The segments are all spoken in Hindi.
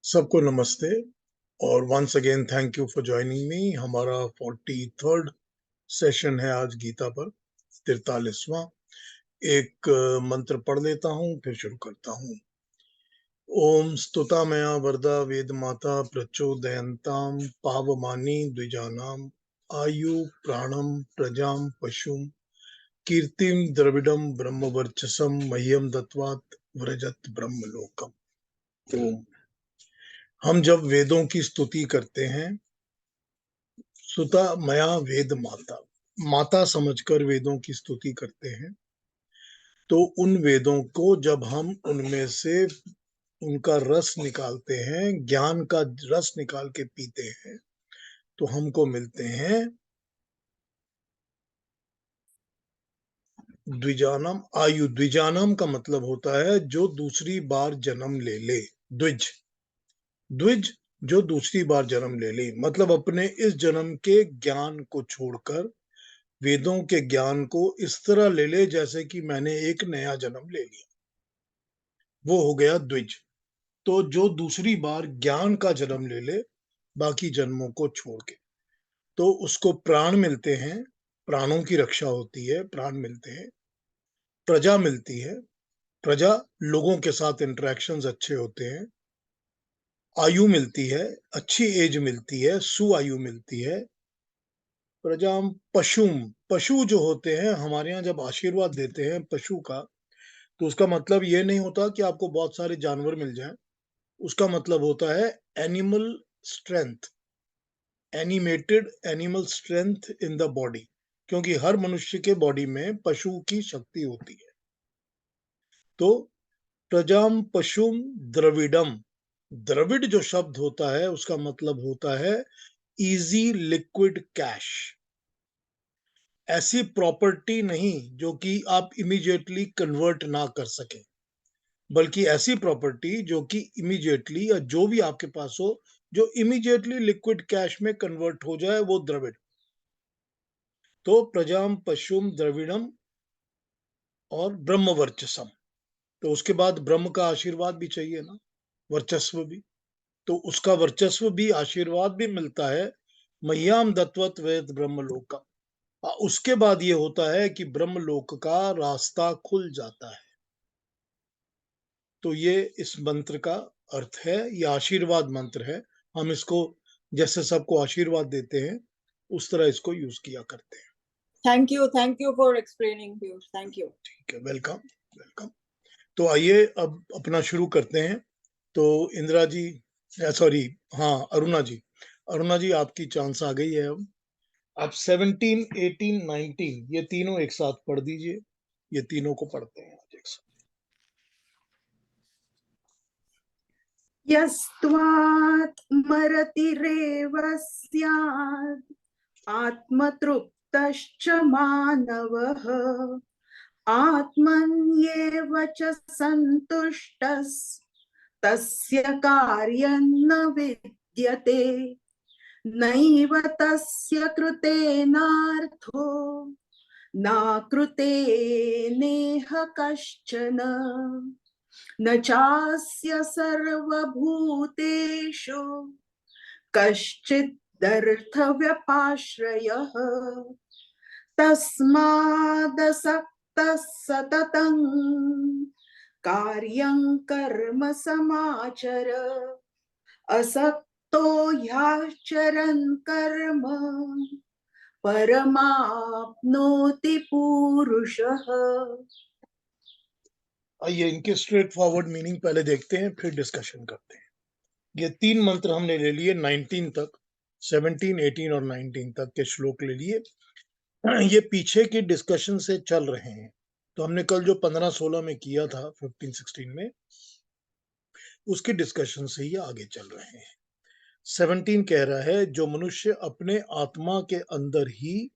सबको नमस्ते और once again thank you for joining me. हमारा 43rd सेशन है आज गीता पर, 43वां। एक मंत्र पढ़ लेता हूँ फिर शुरू करता हूँ। ओम स्तुता मया वरदा वेद माता प्रचोदयन्ताम पावमानी द्विजानाम आयु प्राणम प्रजाम पशुम कीर्तिम द्रविडम ब्रह्मवर्चसम मह्यम दत्वात् व्रजत ब्रह्मलोकम। ओम। हम जब वेदों की स्तुति करते हैं, सुता मया वेद माता, माता समझकर वेदों की स्तुति करते हैं, तो उन वेदों को जब हम उनमें से उनका रस निकालते हैं, ज्ञान का रस निकाल के पीते हैं, तो हमको मिलते हैं द्विजानम आयु। द्विजानम का मतलब होता है जो दूसरी बार जन्म ले ले। द्विज, द्विज जो दूसरी बार जन्म ले ले, मतलब अपने इस जन्म के ज्ञान को छोड़कर वेदों के ज्ञान को इस तरह ले ले जैसे कि मैंने एक नया जन्म ले लिया, वो हो गया द्विज। तो जो दूसरी बार ज्ञान का जन्म ले ले बाकी जन्मों को छोड़ के, तो उसको प्राण मिलते हैं, प्राणों की रक्षा होती है, प्राण मिलते हैं, प्रजा मिलती है, प्रजा लोगों के साथ इंटरेक्शंस अच्छे होते हैं, आयु मिलती है, अच्छी एज मिलती है, सुआयु मिलती है, प्रजाम पशुम। पशु जो होते हैं हमारे यहाँ जब आशीर्वाद देते हैं पशु का, तो उसका मतलब ये नहीं होता कि आपको बहुत सारे जानवर मिल जाएं। उसका मतलब होता है animal strength, animated animal strength in the body, क्योंकि हर मनुष्य के बॉडी में पशु की शक्ति होती है। तो प्रजाम पशुम द्रविडम, द्रविड जो शब्द होता है उसका मतलब होता है इजी लिक्विड कैश। ऐसी प्रॉपर्टी नहीं जो कि आप इमीडिएटली कन्वर्ट ना कर सके, बल्कि ऐसी प्रॉपर्टी जो कि इमीडिएटली या जो भी आपके पास हो जो इमीडिएटली लिक्विड कैश में कन्वर्ट हो जाए, वो द्रविड़। तो प्रजाम पशुम द्रविड़म और ब्रह्म वर्चसम, तो उसके बाद ब्रह्म का आशीर्वाद भी चाहिए ना, वर्चस्व भी, तो उसका वर्चस्व भी आशीर्वाद भी मिलता है। मह्याम दत्वत वेद ब्रह्मलोक का। उसके बाद ये होता है कि ब्रह्मलोक का रास्ता खुल जाता है। तो ये इस मंत्र का अर्थ है, ये आशीर्वाद मंत्र है। हम इसको जैसे सबको आशीर्वाद देते हैं उस तरह इसको यूज किया करते हैं। Thank you for explaining Piyush, thank you. ठीक है, वेलकम वेलकम। तो आइए अब अपना शुरू करते हैं। तो इंदिरा जी, सॉरी, हाँ अरुणा जी, अरुणा जी आपकी चांस आ गई है। अब आप 17, 18, 19 ये तीनों एक साथ पढ़ दीजिए। ये तीनों को पढ़ते हैं आज एक साथ। यस्त्वात् मरतिरेव स्यात् आत्मतृप्तश्च मानवः आत्मन्येव च सन्तुष्टस्तस्य कार्यं न विद्यते नैव तस्य कृतेनार्थो न कृतेनेह कश्चन न चास्य सर्वभूतेषु कश्चिदर्थव्यपाश्रयः तस्मादसक्तः सततं कार्यं कर्म समाचर असक्तो ह्याचरन् कर्म परमाप्नोति पुरुषः। आइए इनके स्ट्रेट फॉरवर्ड मीनिंग पहले देखते हैं, फिर डिस्कशन करते हैं। ये तीन मंत्र हमने ले लिए 19 तक, 17, 18 और 19 तक के श्लोक ले लिए। ये पीछे की डिस्कशन से चल रहे हैं। तो हमने कल जो 15-16 में किया था, 15-16 में, उसकी डिस्कशन से ही आगे चल रहे हैं। 17 कह रहा है जो मनुष्य अपने आत्मा के अंदर ही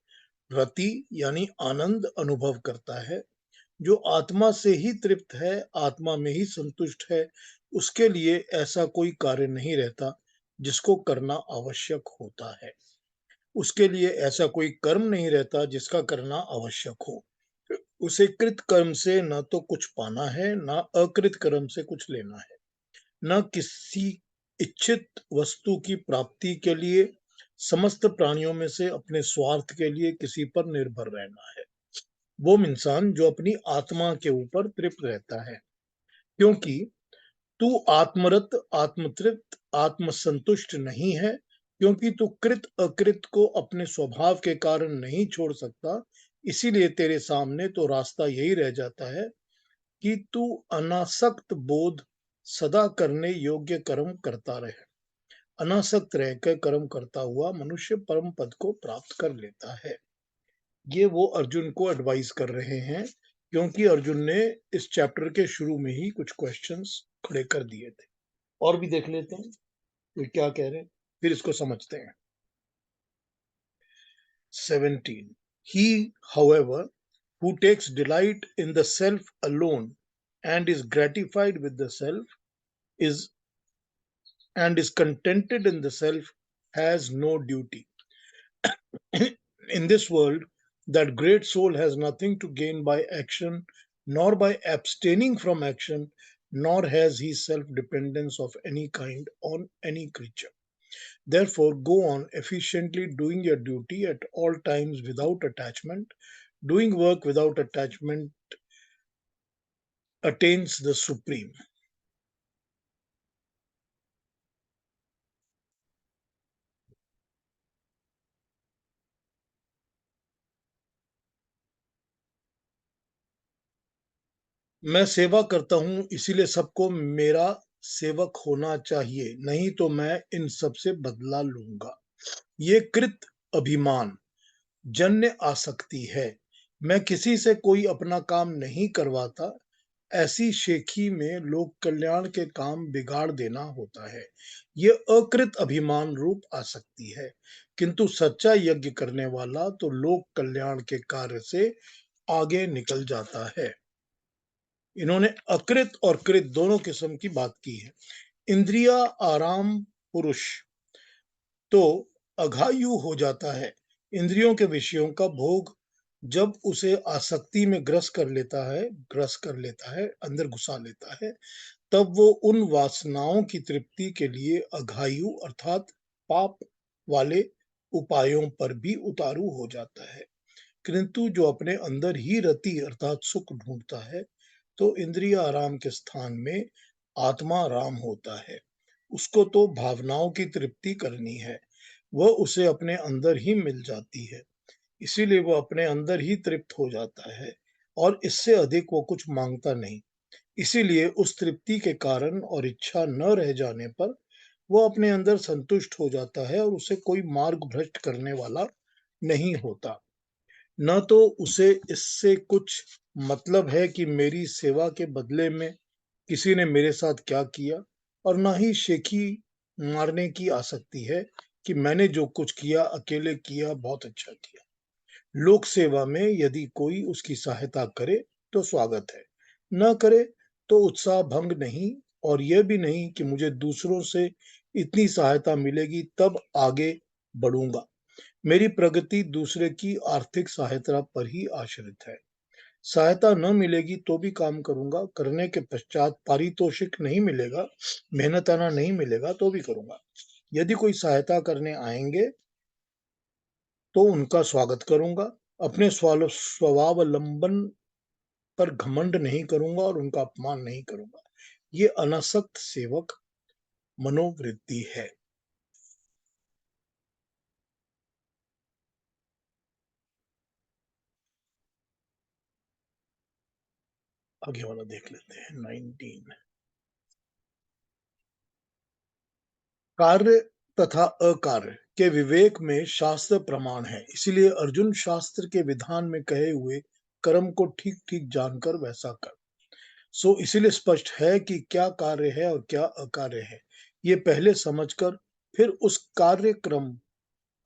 रति यानी आनंद अनुभव करता है, जो आत्मा से ही तृप्त है, आत्मा में ही संतुष्ट है, उसके लिए ऐसा कोई कार्य नहीं रहता जिसको करना आवश्यक होता है। उसके लिए ऐसा कोई कर्म नहीं रहता जिसका करना आवश्यक हो। उसे कृत कर्म से न तो कुछ पाना है, न अकृत कर्म से कुछ लेना है, न किसी इच्छित वस्तु की प्राप्ति के लिए, समस्त प्राणियों में से अपने स्वार्थ के लिए किसी पर निर्भर रहना है। वो इंसान जो अपनी आत्मा के ऊपर तृप्त रहता है, क्योंकि तू आत्मरत, आत्मतृप्त, आत्मसंतुष्ट नहीं है, क्योंकि तू कृत अकृत को अपने स्वभाव के कारण नहीं छोड़ सकता। इसीलिए तेरे सामने तो रास्ता यही रह जाता है कि तू अनासक्त बोध सदा करने योग्य कर्म करता रहे। अनासक्त रहकर कर्म करता हुआ मनुष्य परम पद को प्राप्त कर लेता है। ये वो अर्जुन को एडवाइस कर रहे हैं, क्योंकि अर्जुन ने इस चैप्टर के शुरू में ही कुछ क्वेश्चंस खड़े कर दिए थे। और भी देख लेते हैं तो क्या कह रहे हैं, फिर इसको समझते हैं। 17 He, however, who takes delight in the self alone and is gratified with the self is and is contented in the self has no duty. In this world, that great soul has nothing to gain by action, nor by abstaining from action, nor has he self dependence of any kind on any creature. Therefore, go on efficiently doing your duty at all times without attachment. Doing work without attachment attains the supreme. मैं सेवा करता हूं, इसीलिए सबको मेरा सेवक होना चाहिए, नहीं तो मैं इन सब से बदला लूंगा। ये कृत अभिमान जन्य आसक्ति है। मैं किसी से कोई अपना काम नहीं करवाता। ऐसी शेखी में लोक कल्याण के काम बिगाड़ देना होता है। ये अकृत अभिमान रूप आसक्ति है, किंतु सच्चा यज्ञ करने वाला तो लोक कल्याण के कार्य से आगे निकल जाता है। इन्होंने अकृत और कृत दोनों किस्म की बात की है। इंद्रिया आराम पुरुष तो अघायु हो जाता है। इंद्रियों के विषयों का भोग जब उसे आसक्ति में ग्रस कर लेता है, अंदर घुसा लेता है, तब वो उन वासनाओं की तृप्ति के लिए अघायु अर्थात पाप वाले उपायों पर भी उतारू हो जाता है। किंतु जो अपने अंदर ही रति अर्थात सुख ढूंढता है, तो इंद्रिय आराम के स्थान में आत्मा राम होता है। उसको तो भावनाओं की तृप्ति करनी है, वह उसे अपने अंदर ही मिल जाती है। इसीलिए वह अपने अंदर ही तृप्त हो जाता है और इससे अधिक वो कुछ मांगता नहीं। इसीलिए उस तृप्ति के कारण और इच्छा न रह जाने पर वह अपने अंदर संतुष्ट हो जाता है और उसे कोई मार्ग भ्रष्ट करने वाला नहीं होता। न तो उसे इससे कुछ मतलब है कि मेरी सेवा के बदले में किसी ने मेरे साथ क्या किया, और न ही शेखी मारने की आसक्ति है कि मैंने जो कुछ किया अकेले किया, बहुत अच्छा किया। लोक सेवा में यदि कोई उसकी सहायता करे तो स्वागत है, न करे तो उत्साह भंग नहीं, और यह भी नहीं कि मुझे दूसरों से इतनी सहायता मिलेगी तब आगे बढ़ूंगा। मेरी प्रगति दूसरे की आर्थिक सहायता पर ही आश्रित है। सहायता न मिलेगी तो भी काम करूंगा, करने के पश्चात पारितोषिक नहीं मिलेगा, मेहनताना नहीं मिलेगा तो भी करूंगा। यदि कोई सहायता करने आएंगे तो उनका स्वागत करूंगा। अपने स्वावलंबन पर घमंड नहीं करूंगा और उनका अपमान नहीं करूंगा। ये अनासक्त सेवक मनोवृत्ति है। आगे वाला देख लेते हैं 19। कार्य तथा अकार्य के विवेक में शास्त्र प्रमाण है, इसलिए अर्जुन शास्त्र के विधान में कहे हुए कर्म को ठीक ठीक जानकर वैसा कर। सो इसीलिए स्पष्ट है कि क्या कार्य है और क्या अकार्य है, ये पहले समझकर फिर उस कार्यक्रम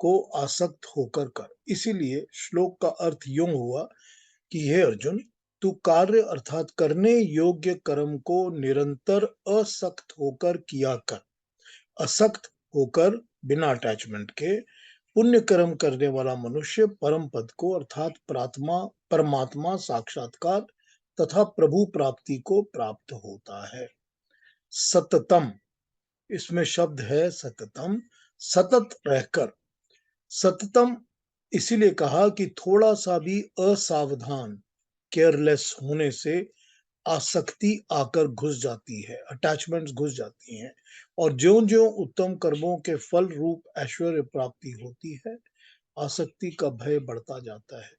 को आसक्त होकर कर। इसीलिए श्लोक का अर्थ यूं हुआ कि हे अर्जुन, तू कार्य अर्थात करने योग्य कर्म को निरंतर असक्त होकर किया कर। असक्त होकर बिना अटैचमेंट के पुण्य कर्म करने वाला मनुष्य परम पद को अर्थात परमात्मा साक्षात्कार तथा प्रभु प्राप्ति को प्राप्त होता है। सततम इसमें शब्द है सततम, सतत रहकर। सततम इसीलिए कहा कि थोड़ा सा भी असावधान, केयरलेस होने से आसक्ति आकर घुस जाती है, अटैचमेंट्स घुस जाती हैं, और ज्यों-ज्यों उत्तम कर्मों के फल रूप ऐश्वर्य प्राप्ति होती है, आसक्ति का भय बढ़ता जाता है।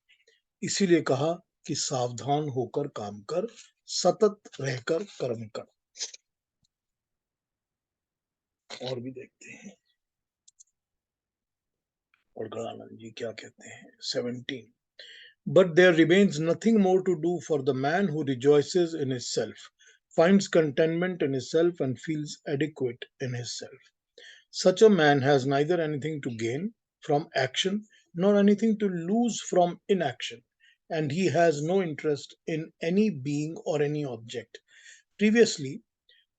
इसीलिए कहा कि सावधान होकर काम कर, सतत रहकर कर्म कर। और भी देखते हैं और गणानंद जी क्या कहते हैं। 17 But there remains nothing more to do for the man who rejoices in his self, finds contentment in his self, and feels adequate in his self. Such a man has neither anything to gain from action nor anything to lose from inaction, and he has no interest in any being or any object. Previously,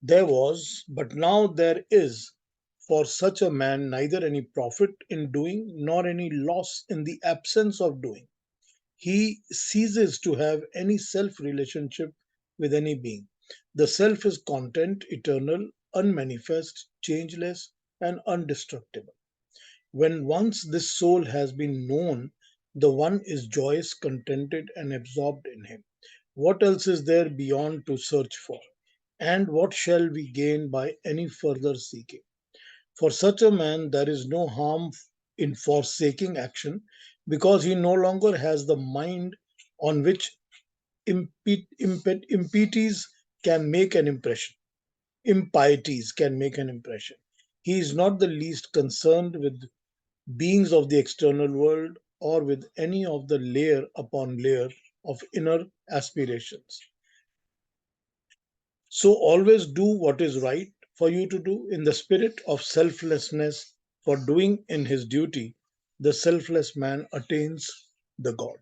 there was, but now there is, for such a man neither any profit in doing nor any loss in the absence of doing. He ceases to have any self relationship with any being. The self is content, eternal, unmanifest, changeless, and undestructible. When once this soul has been known, the one is joyous, contented, and absorbed in him. What else is there beyond to search for? And what shall we gain by any further seeking? For such a man, there is no harm in forsaking action because he no longer has the mind on which impieties can make an impression. Impieties can make an impression. He is not the least concerned with beings of the external world or with any of the layer upon layer of inner aspirations. So always do what is right for you to do in the spirit of selflessness, for doing in his duty, the selfless man attains the God.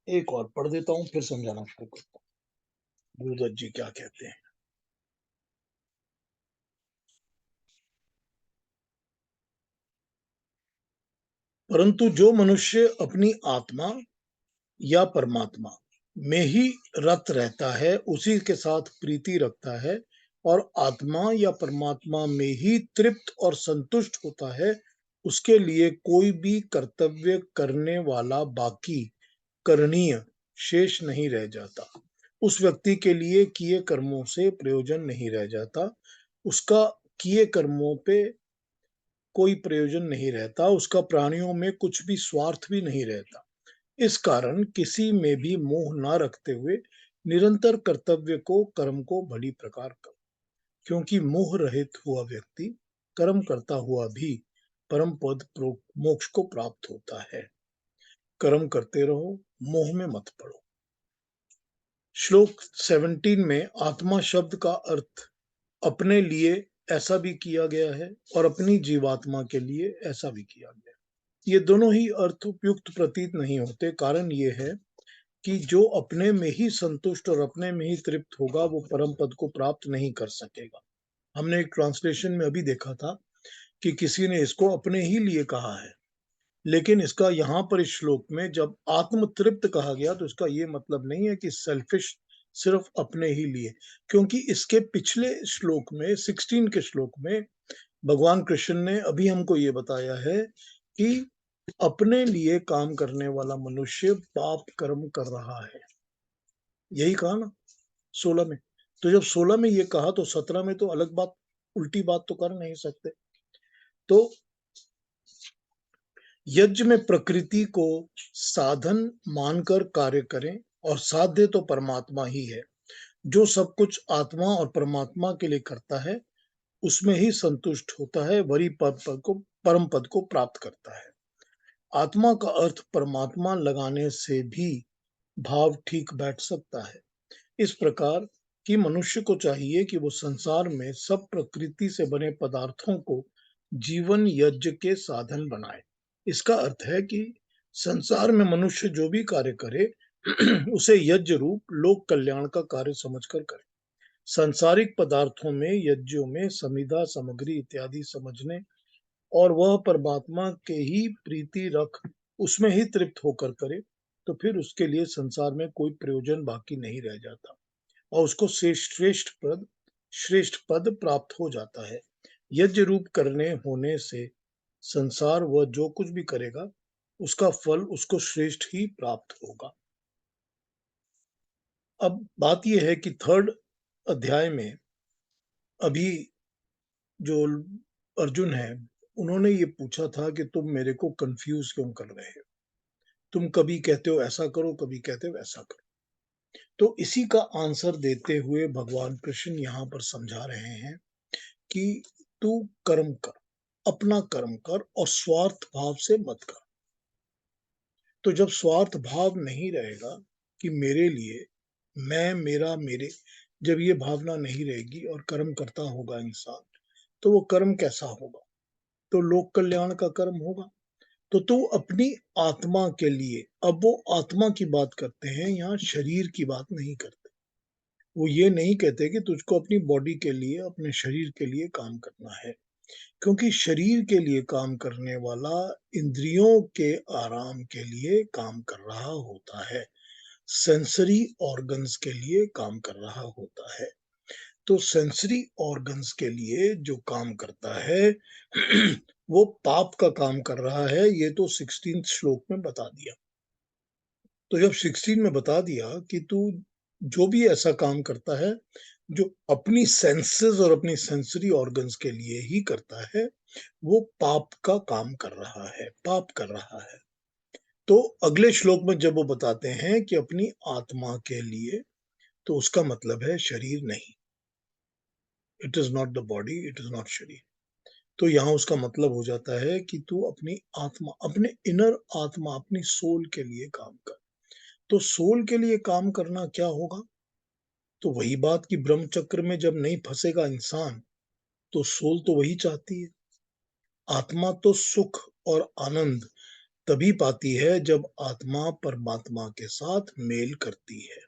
एक और पढ़ देता हूं, फिर समझाना शुरू करता हूं। गुरुदत्त जी क्या कहते हैं। परंतु जो मनुष्य अपनी आत्मा या परमात्मा में ही रत रहता है, उसी के साथ प्रीति रखता है और आत्मा या परमात्मा में ही तृप्त और संतुष्ट होता है, उसके लिए कोई भी कर्तव्य करने वाला बाकी करणीय शेष नहीं रह जाता। उस व्यक्ति के लिए किए कर्मों से प्रयोजन नहीं रह जाता, उसका किए कर्मों पे कोई प्रयोजन नहीं रहता, उसका प्राणियों में कुछ भी स्वार्थ भी नहीं रहता। इस कारण किसी में भी मोह न रखते हुए निरंतर कर्तव्य को, कर्म को भली प्रकार करो, क्योंकि मोह रहित हुआ व्यक्ति कर्म करता हुआ भी परम पद मोक्ष को प्राप्त होता है। कर्म करते रहो, मोह में मत पड़ो। श्लोक 17 में आत्मा शब्द का अर्थ अपने लिए ऐसा भी किया गया है और अपनी जीवात्मा के लिए ऐसा भी किया गया है। ये दोनों ही अर्थ उपयुक्त प्रतीत नहीं होते। कारण ये है कि जो अपने में ही संतुष्ट और अपने में ही तृप्त होगा, वो परम पद को प्राप्त नहीं कर सकेगा। हमने एक ट्रांसलेशन में अभी देखा था कि किसी ने इसको अपने ही लिए कहा है, लेकिन इसका यहाँ पर इस श्लोक में जब आत्म तृप्त कहा गया तो इसका ये मतलब नहीं है कि सेल्फिश सिर्फ अपने ही लिए, क्योंकि इसके पिछले श्लोक में 16 के श्लोक में भगवान कृष्ण ने अभी हमको ये बताया है कि अपने लिए काम करने वाला मनुष्य पाप कर्म कर रहा है। यही कहा ना 16 में। तो जब 16 में ये कहा तो 17 में तो अलग बात, उल्टी बात तो कर नहीं सकते। तो यज्ञ में प्रकृति को साधन मानकर कार्य करें, और साध्य तो परमात्मा ही है। जो सब कुछ आत्मा और परमात्मा के लिए करता है, उसमें ही संतुष्ट होता है, वही परम पद को प्राप्त करता है। आत्मा का अर्थ परमात्मा लगाने से भी भाव ठीक बैठ सकता है। इस प्रकार कि मनुष्य को चाहिए कि वो संसार में सब प्रकृति से बने पदार्थों को जीवन यज्ञ के साधन बनाए। इसका अर्थ है कि संसार में मनुष्य जो भी कार्य करे उसे यज्ञ रूप लोक कल्याण का कार्य समझकर करे। सांसारिक पदार्थों में, यज्ञों में समिधा, सामग्री इत्यादि समझने और वह परमात्मा के ही प्रीति रख उसमें ही तृप्त होकर करे, तो फिर उसके लिए संसार में कोई प्रयोजन बाकी नहीं रह जाता और उसको श्रेष्ठ पद श्रेष्ठ पद प्राप्त हो जाता है। यज्ञ रूप करने होने से संसार वह जो कुछ भी करेगा उसका फल उसको श्रेष्ठ ही प्राप्त होगा। अब बात यह है कि थर्ड अध्याय में अभी जो अर्जुन है उन्होंने ये पूछा था कि तुम मेरे को कंफ्यूज क्यों कर रहे हो, तुम कभी कहते हो ऐसा करो, कभी कहते हो ऐसा करो। तो इसी का आंसर देते हुए भगवान कृष्ण यहाँ पर समझा रहे हैं कि तू कर्म कर, अपना कर्म कर और स्वार्थ भाव से मत कर। तो जब स्वार्थ भाव नहीं रहेगा कि मेरे लिए, मैं, मेरा, मेरे, जब ये भावना नहीं रहेगी और कर्म करता होगा इंसान, तो वो कर्म कैसा होगा? तो लोक कल्याण का कर्म होगा। तो तू अपनी आत्मा के लिए, अब वो आत्मा की बात करते हैं, यहाँ शरीर की बात नहीं करते। वो ये नहीं कहते कि तुझको अपनी बॉडी के लिए, अपने शरीर के लिए काम करना है, क्योंकि शरीर के लिए काम करने वाला इंद्रियों के आराम के लिए काम कर रहा होता है, सेंसरी ऑर्गन्स के लिए काम कर रहा होता है। तो सेंसरी ऑर्गन्स के लिए जो काम करता है वो पाप का काम कर रहा है, ये तो 16th श्लोक में बता दिया। तो जब 16 में बता दिया कि तू जो भी ऐसा काम करता है जो अपनी सेंसेस और अपनी सेंसरी ऑर्गन्स के लिए ही करता है, वो पाप का काम कर रहा है, पाप कर रहा है। तो अगले श्लोक में जब वो बताते हैं कि अपनी आत्मा के लिए, तो उसका मतलब है शरीर नहीं। It is not the body, it is not शरीर। तो यहाँ उसका मतलब हो जाता है कि तू अपनी आत्मा, अपने इनर आत्मा, अपनी सोल के लिए काम कर। तो सोल के लिए काम करना क्या होगा? तो वही बात कि ब्रह्म चक्र में जब नहीं फंसेगा इंसान, तो सोल तो वही चाहती है। आत्मा तो सुख और आनंद तभी पाती है जब आत्मा परमात्मा के साथ मेल करती है।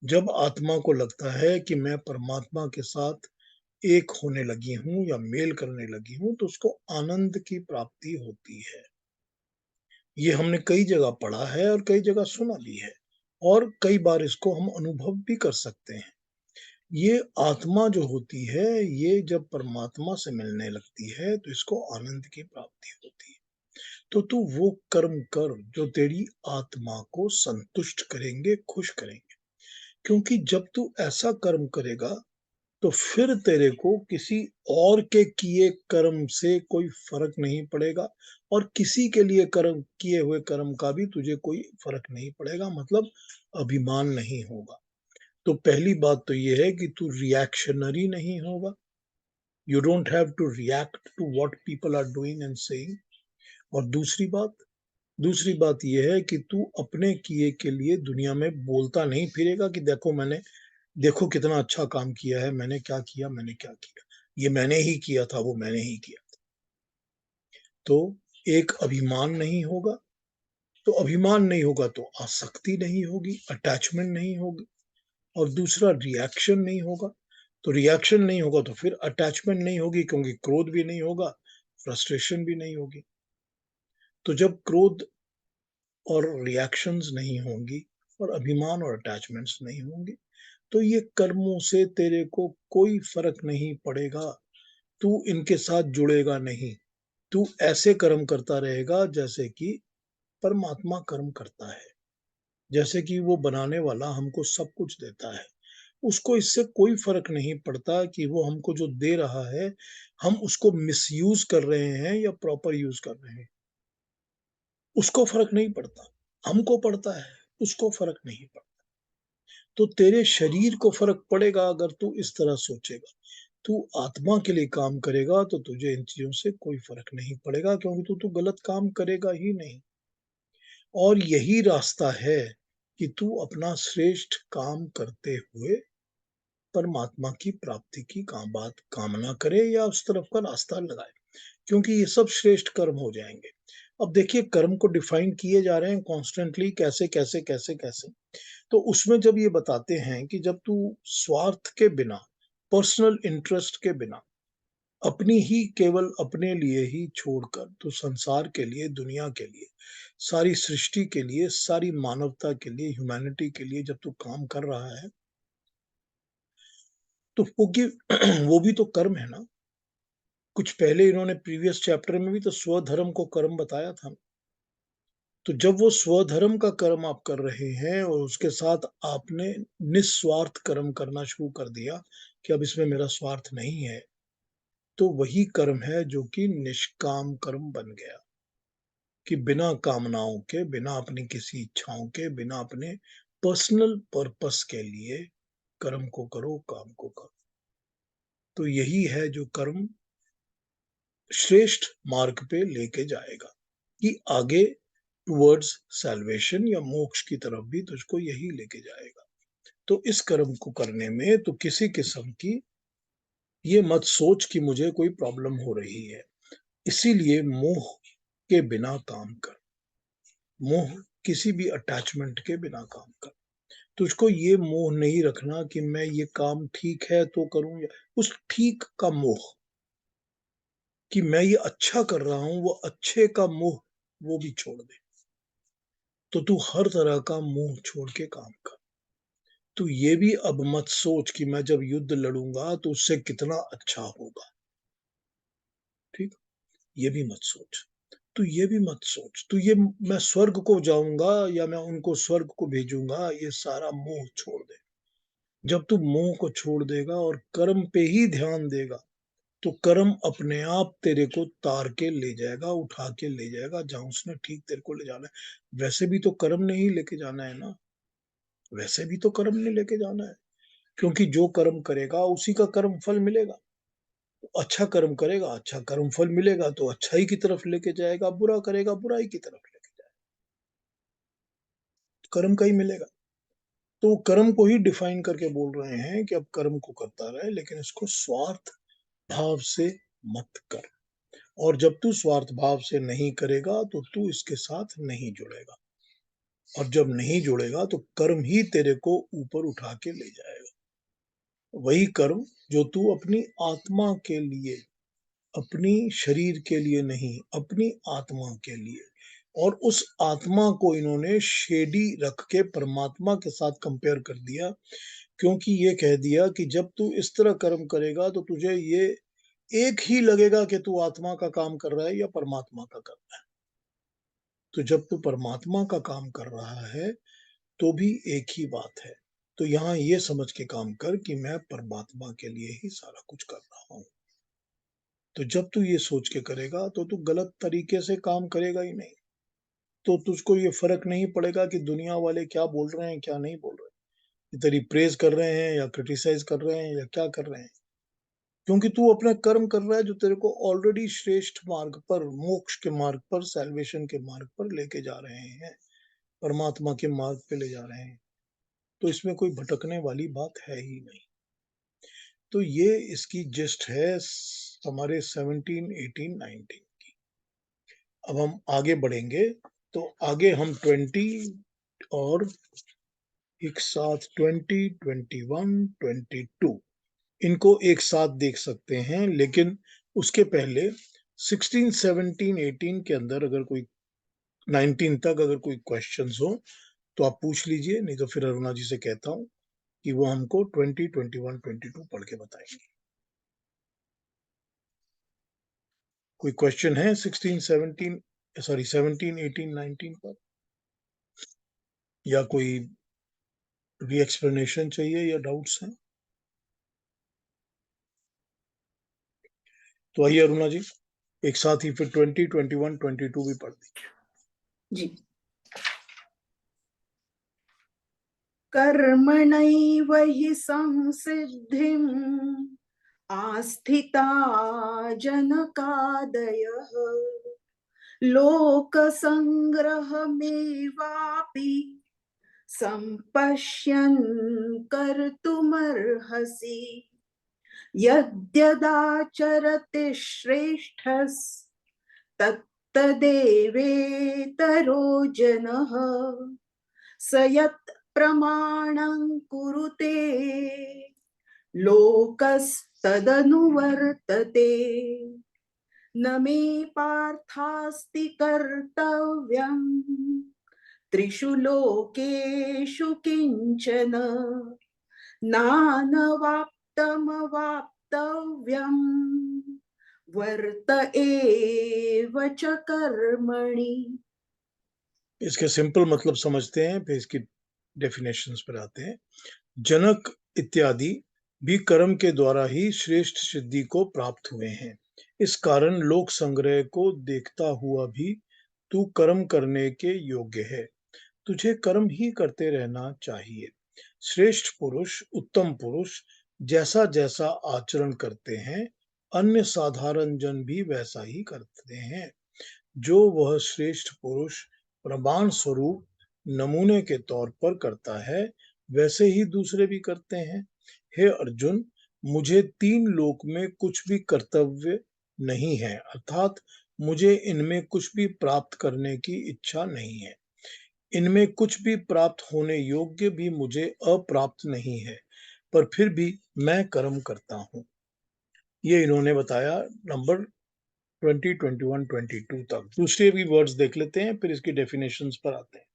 जब आत्मा को लगता है कि मैं परमात्मा के साथ एक होने लगी हूं या मेल करने लगी हूं, तो उसको आनंद की प्राप्ति होती है। ये हमने कई जगह पढ़ा है और कई जगह सुना भी है, और कई बार इसको हम अनुभव भी कर सकते हैं। ये आत्मा जो होती है, ये जब परमात्मा से मिलने लगती है तो इसको आनंद की प्राप्ति होती है। तो तू वो कर्म कर जो तेरी आत्मा को संतुष्ट करेंगे, खुश करेंगे। क्योंकि जब तू ऐसा कर्म करेगा तो फिर तेरे को किसी और के किए कर्म से कोई फर्क नहीं पड़ेगा, और किसी के लिए कर्म, किए हुए कर्म का भी तुझे कोई फर्क नहीं पड़ेगा, मतलब अभिमान नहीं होगा। तो पहली बात तो ये है कि तू रिएक्शनरी नहीं होगा। You don't have to react to what people are doing and saying. और दूसरी बात यह है कि तू अपने किए के लिए दुनिया में बोलता नहीं फिरेगा कि देखो मैंने, देखो कितना अच्छा काम किया है, मैंने क्या किया, मैंने क्या किया, ये मैंने ही किया था, वो मैंने ही किया था। तो एक अभिमान नहीं होगा। तो अभिमान नहीं होगा तो आसक्ति नहीं होगी, अटैचमेंट नहीं होगी। और दूसरा रिएक्शन नहीं होगा। तो रिएक्शन नहीं होगा तो फिर अटैचमेंट नहीं होगी, क्योंकि क्रोध भी नहीं होगा, फ्रस्ट्रेशन भी नहीं होगी। तो जब क्रोध और रिएक्शंस नहीं होंगी और अभिमान और अटैचमेंट्स नहीं होंगे, तो ये कर्मों से तेरे को कोई फर्क नहीं पड़ेगा। तू इनके साथ जुड़ेगा नहीं। तू ऐसे कर्म करता रहेगा जैसे कि परमात्मा कर्म करता है, जैसे कि वो बनाने वाला हमको सब कुछ देता है। उसको इससे कोई फर्क नहीं पड़ता कि वो हमको जो दे रहा है, हम उसको मिसयूज कर रहे हैं या प्रॉपर यूज कर रहे हैं। उसको फर्क नहीं पड़ता, हमको पड़ता है, उसको फर्क नहीं पड़ता। तो तेरे शरीर को फर्क पड़ेगा अगर तू इस तरह सोचेगा। तू आत्मा के लिए काम करेगा तो तुझे इन चीजों से कोई फर्क नहीं पड़ेगा, क्योंकि तू तो गलत काम करेगा ही नहीं। और यही रास्ता है कि तू अपना श्रेष्ठ काम करते हुए परमात्मा की प्राप्ति की बात कामना करे या उस तरफ का रास्ता लगाए, क्योंकि ये सब श्रेष्ठ कर्म हो जाएंगे। अब देखिए कर्म को डिफाइन किए जा रहे हैं कॉन्स्टेंटली, कैसे कैसे कैसे कैसे। तो उसमें जब ये बताते हैं कि जब तू स्वार्थ के बिना, पर्सनल इंटरेस्ट के बिना, अपनी ही केवल अपने लिए ही छोड़कर तो संसार के लिए, दुनिया के लिए, सारी सृष्टि के लिए, सारी मानवता के लिए, ह्यूमैनिटी के लिए जब तू काम कर रहा है, तो वो भी तो कर्म है ना। कुछ पहले इन्होंने प्रीवियस चैप्टर में भी तो स्वधर्म को कर्म बताया था। तो जब वो स्वधर्म का कर्म आप कर रहे हैं और उसके साथ आपने निस्वार्थ कर्म करना शुरू कर दिया कि अब इसमें मेरा स्वार्थ नहीं है, तो वही कर्म है जो कि निष्काम कर्म बन गया, कि बिना कामनाओं के, बिना अपनी किसी इच्छाओं के, बिना अपने पर्सनल पर्पस के लिए कर्म को करो, काम को करो। तो यही है जो कर्म श्रेष्ठ मार्ग पे लेके जाएगा, कि आगे टुवर्ड्स सैल्वेशन या मोक्ष की तरफ भी तुझको यही लेके जाएगा। तो इस कर्म को करने में तो किसी किस्म की ये मत सोच कि मुझे कोई प्रॉब्लम हो रही है। इसीलिए मोह के बिना काम कर, मोह किसी भी अटैचमेंट के बिना काम कर। तुझको ये मोह नहीं रखना कि मैं ये काम ठीक है तो करूं, या उस ठीक का मोह, कि मैं ये अच्छा कर रहा हूं, वो अच्छे का मोह वो भी छोड़ दे। तो तू हर तरह का मोह छोड़ के काम कर। तू ये भी अब मत सोच कि मैं जब युद्ध लड़ूंगा तो उससे कितना अच्छा होगा, ठीक, ये भी मत सोच। तू ये भी मत सोच, तू ये मैं स्वर्ग को जाऊंगा या मैं उनको स्वर्ग को भेजूंगा, ये सारा मोह छोड़ दे। जब तू मोह को छोड़ देगा और कर्म पे ही ध्यान देगा, तो कर्म अपने आप तेरे को तार के ले जाएगा, उठा के ले जाएगा जहां उसने ठीक तेरे को ले जाना है। वैसे भी तो कर्म ने ही लेके जाना है ना, वैसे भी तो कर्म ने लेके जाना है, क्योंकि जो कर्म करेगा उसी का कर्म फल मिलेगा। अच्छा कर्म करेगा, अच्छा कर्म फल मिलेगा, तो अच्छाई की तरफ लेके जाएगा, बुरा करेगा बुराई की तरफ लेके जाएगा, कर्म का ही मिलेगा। तो कर्म को ही डिफाइन करके बोल रहे हैं कि अब कर्म को करता रहे, लेकिन इसको स्वार्थ भाव से मत कर। और जब तू स्वार्थ भाव से नहीं करेगा तो तू इसके साथ नहीं जुड़ेगा, और जब नहीं जुड़ेगा तो कर्म ही तेरे को ऊपर उठा के ले जाएगा। वही कर्म जो तू अपनी आत्मा के लिए, अपनी शरीर के लिए नहीं, अपनी आत्मा के लिए, और उस आत्मा को इन्होंने शेडी रख के परमात्मा के साथ कंपेयर कर दिया, क्योंकि ये कह दिया कि जब तू इस तरह कर्म करेगा तो तुझे ये एक ही लगेगा कि तू आत्मा का काम कर रहा है या परमात्मा का कर रहा है। तो जब तू परमात्मा का काम कर रहा है तो भी एक ही बात है। तो यहाँ ये समझ के काम कर कि मैं परमात्मा के लिए ही सारा कुछ कर रहा हूँ। तो जब तू ये सोच के करेगा तो तू गलत तरीके से काम करेगा ही नहीं। तो तुझको ये फर्क नहीं पड़ेगा कि दुनिया वाले क्या बोल रहे हैं, क्या नहीं बोल रहे हैं, तेरी प्रेज कर रहे हैं या क्रिटिसाइज कर रहे हैं या क्या कर रहे हैं, क्योंकि तू अपना कर्म कर रहा है जो तेरे को ऑलरेडी श्रेष्ठ मार्ग पर, मोक्ष के मार्ग पर, सैल्वेशन के मार्ग पर लेके जा रहे हैं, परमात्मा के मार्ग पे ले जा रहे हैं। तो इसमें कोई भटकने वाली बात है ही नहीं। तो ये इसकी जिस्ट है हमारे 17, 18, 19 की। अब हम आगे बढ़ेंगे, तो आगे हम 20 और एक साथ 20, 21, 22 इनको एक साथ देख सकते हैं, लेकिन उसके पहले 16, 17, 18 के अंदर अगर कोई 19 तक अगर कोई क्वेश्चंस हो तो आप पूछ लीजिए, नहीं तो फिर अरुणा जी से कहता हूं कि वो हमको 20, 21, 22 पढ़ के बताएंगे। कोई क्वेश्चन है 16, 17, सॉरी 17, 18, 19 पर, या कोई री एक्सप्लेनेशन चाहिए या डाउट्स हैं? तो आइए अरुणा जी, एक साथ ही फिर 20, 21, 22 भी पढ़ दी। जी। कर्मणैव हि संसिद्धिम् आस्थिता जनकादयः लोकसंग्रहमेवापि सम्पश्यन् कर्तुमर्हसि यद्यदाचरति श्रेष्ठस्तत्तदेवेतरो जनः स यत् प्रमाणं कुरुते लोकस्तदनुवर्तते न मे पार्थास्ति कर्तव्यम् त्रिषु लोकेषु किंचन नानवाप्तमवाप्तव्यम् तमवाप्तव्यम् वर्त एव च कर्मणि। इसके सिंपल मतलब समझते हैं, फिर इसकी डेफिनेशंस पर आते हैं। जनक इत्यादि भी कर्म के द्वारा ही श्रेष्ठ सिद्धि को प्राप्त हुए हैं। इस कारण लोक संग्रह को देखता हुआ भी तू कर्म करने के योग्य है। तुझे कर्म ही करते रहना चाहिए। श्रेष्ठ पुरुष, उत्तम पुरुष जैसा जैसा आचरण करते हैं, अन्य साधारण जन भी वैसा ही करते हैं। जो वह श्रेष्ठ पुरुष प्रमाण स्वरूप नमूने के तौर पर करता है, वैसे ही दूसरे भी करते हैं। हे अर्जुन, मुझे तीन लोक में कुछ भी कर्तव्य नहीं है, अर्थात मुझे इनमें कुछ भी प्राप्त करने की इच्छा नहीं है। इनमें कुछ भी प्राप्त होने योग्य भी मुझे अप्राप्त नहीं है, पर फिर भी मैं कर्म करता हूँ। ये इन्होंने बताया नंबर 20, 21, 22 तक। दूसरे भी वर्ड्स देख लेते हैं, फिर इसकी डेफिनेशंस पर आते हैं।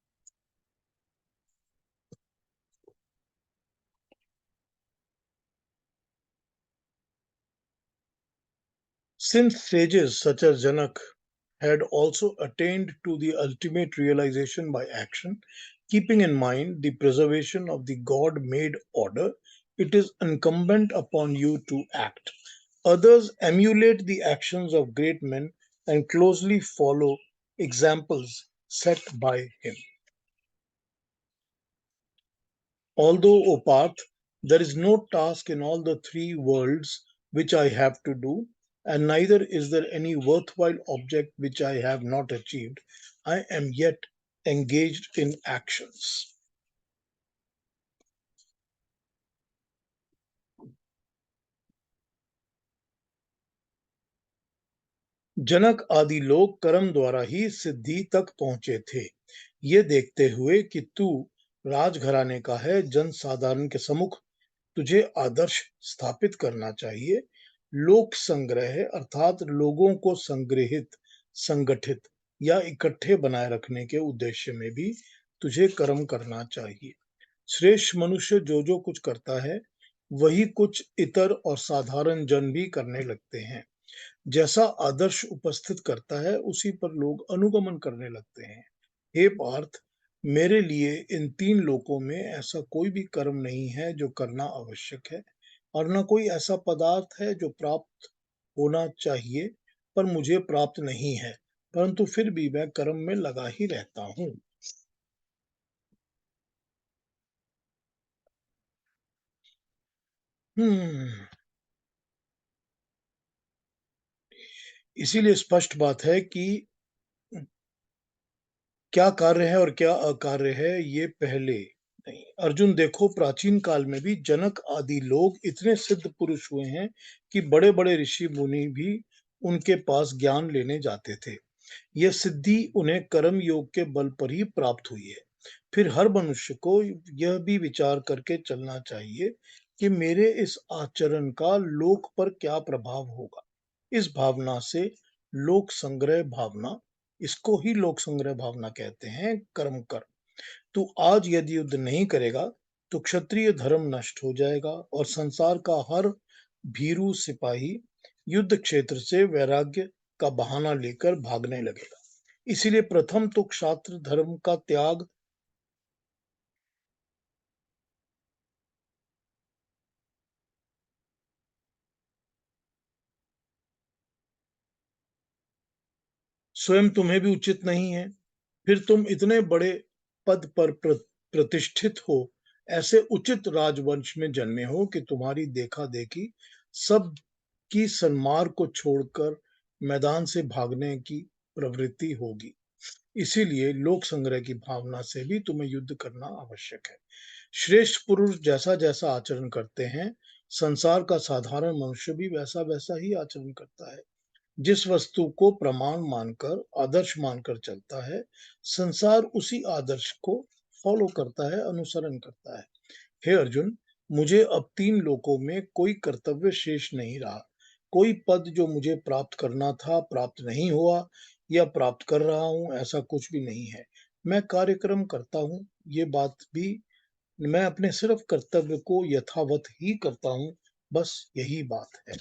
Since sages such as Janak had also attained to the ultimate realization by action, keeping in mind the preservation of the God made order, it is incumbent upon you to act. Others emulate the actions of great men and closely follow examples set by him. Although, O Parth, there is no task in all the three worlds which I have to do, and neither is there any worthwhile object which I have not achieved, I am yet engaged in actions. जनक आदि लोग कर्म द्वारा ही सिद्धि तक पहुंचे थे। ये देखते हुए कि तू राजघराने का है, जन साधारण के सम्मुख तुझे आदर्श स्थापित करना चाहिए। लोक संग्रह अर्थात लोगों को संग्रहित, संगठित या इकट्ठे बनाए रखने के उद्देश्य में भी तुझे कर्म करना चाहिए। श्रेष्ठ मनुष्य जो जो कुछ करता है, वही कुछ इतर और साधारण जन भी करने लगते हैं। जैसा आदर्श उपस्थित करता है, उसी पर लोग अनुगमन करने लगते हैं। हे पार्थ, मेरे लिए इन तीन लोकों में ऐसा कोई भी कर्म नहीं है जो करना आवश्यक है, और न कोई ऐसा पदार्थ है जो प्राप्त होना चाहिए पर मुझे प्राप्त नहीं है, परंतु फिर भी मैं कर्म में लगा ही रहता हूँ। इसीलिए स्पष्ट बात है कि क्या कार्य है और क्या अकार्य है, ये पहले नहीं। अर्जुन देखो, प्राचीन काल में भी जनक आदि लोग इतने सिद्ध पुरुष हुए हैं कि बड़े बड़े ऋषि मुनि भी उनके पास ज्ञान लेने जाते थे। यह सिद्धि उन्हें कर्म योग के बल पर ही प्राप्त हुई है। फिर हर मनुष्य को यह भी विचार करके चलना चाहिए कि मेरे इस आचरण का लोक पर क्या प्रभाव होगा। इस भावना से लोक संग्रह भावना, इसको ही लोक संग्रह भावना कहते हैं, कर्म कर। तू आज यदि युद्ध नहीं करेगा तो क्षत्रिय धर्म नष्ट हो जाएगा और संसार का हर भीरू सिपाही युद्ध क्षेत्र से वैराग्य का बहाना लेकर भागने लगेगा। इसीलिए प्रथम तो क्षात्र धर्म का त्याग स्वयं तुम्हें भी उचित नहीं है। फिर तुम इतने बड़े पद पर प्रतिष्ठित हो, ऐसे उचित राजवंश में जन्मे हो कि तुम्हारी देखा देखी सब की सन्मार्ग को छोड़कर मैदान से भागने की प्रवृत्ति होगी। इसीलिए लोक संग्रह की भावना से भी तुम्हें युद्ध करना आवश्यक है। श्रेष्ठ पुरुष जैसा जैसा आचरण करते हैं, संसार का साधारण मनुष्य भी वैसा वैसा ही आचरण करता है। जिस वस्तु को प्रमाण मानकर, आदर्श मानकर चलता है, संसार उसी आदर्श को फॉलो करता है, अनुसरण करता है। हे अर्जुन, मुझे अब तीन लोकों में कोई कर्तव्य शेष नहीं रहा। कोई पद जो मुझे प्राप्त करना था प्राप्त नहीं हुआ, या प्राप्त कर रहा हूं, ऐसा कुछ भी नहीं है। मैं कार्यक्रम करता हूं, ये बात भी मैं अपने सिर्फ कर्तव्य को यथावत ही करता हूं, बस यही बात है।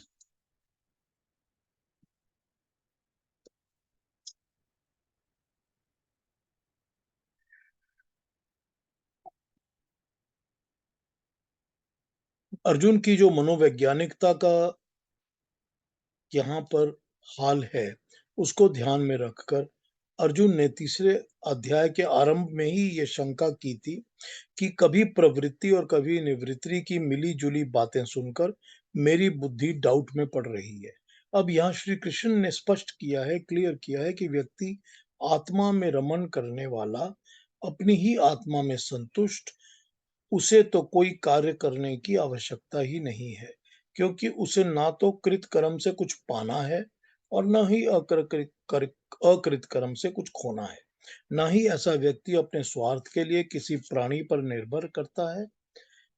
अर्जुन की जो मनोवैज्ञानिकता का यहाँ पर हाल है, उसको ध्यान में रखकर अर्जुन ने तीसरे अध्याय के आरंभ में ही ये शंका की थी कि कभी प्रवृत्ति और कभी निवृत्ति की मिली-जुली बातें सुनकर मेरी बुद्धि डाउट में पड़ रही है। अब यहाँ श्री कृष्ण ने स्पष्ट किया है, क्लियर किया है कि व्यक्ति आत्मा में रमण करने वाला, अपनी ही आत्मा में संतुष्ट, उसे तो कोई कार्य करने की आवश्यकता ही नहीं है, क्योंकि उसे ना तो कृत कर्म से कुछ पाना है और न ही अकृत कर्म से कुछ खोना है। ना ही ऐसा व्यक्ति अपने स्वार्थ के लिए किसी प्राणी पर निर्भर करता है।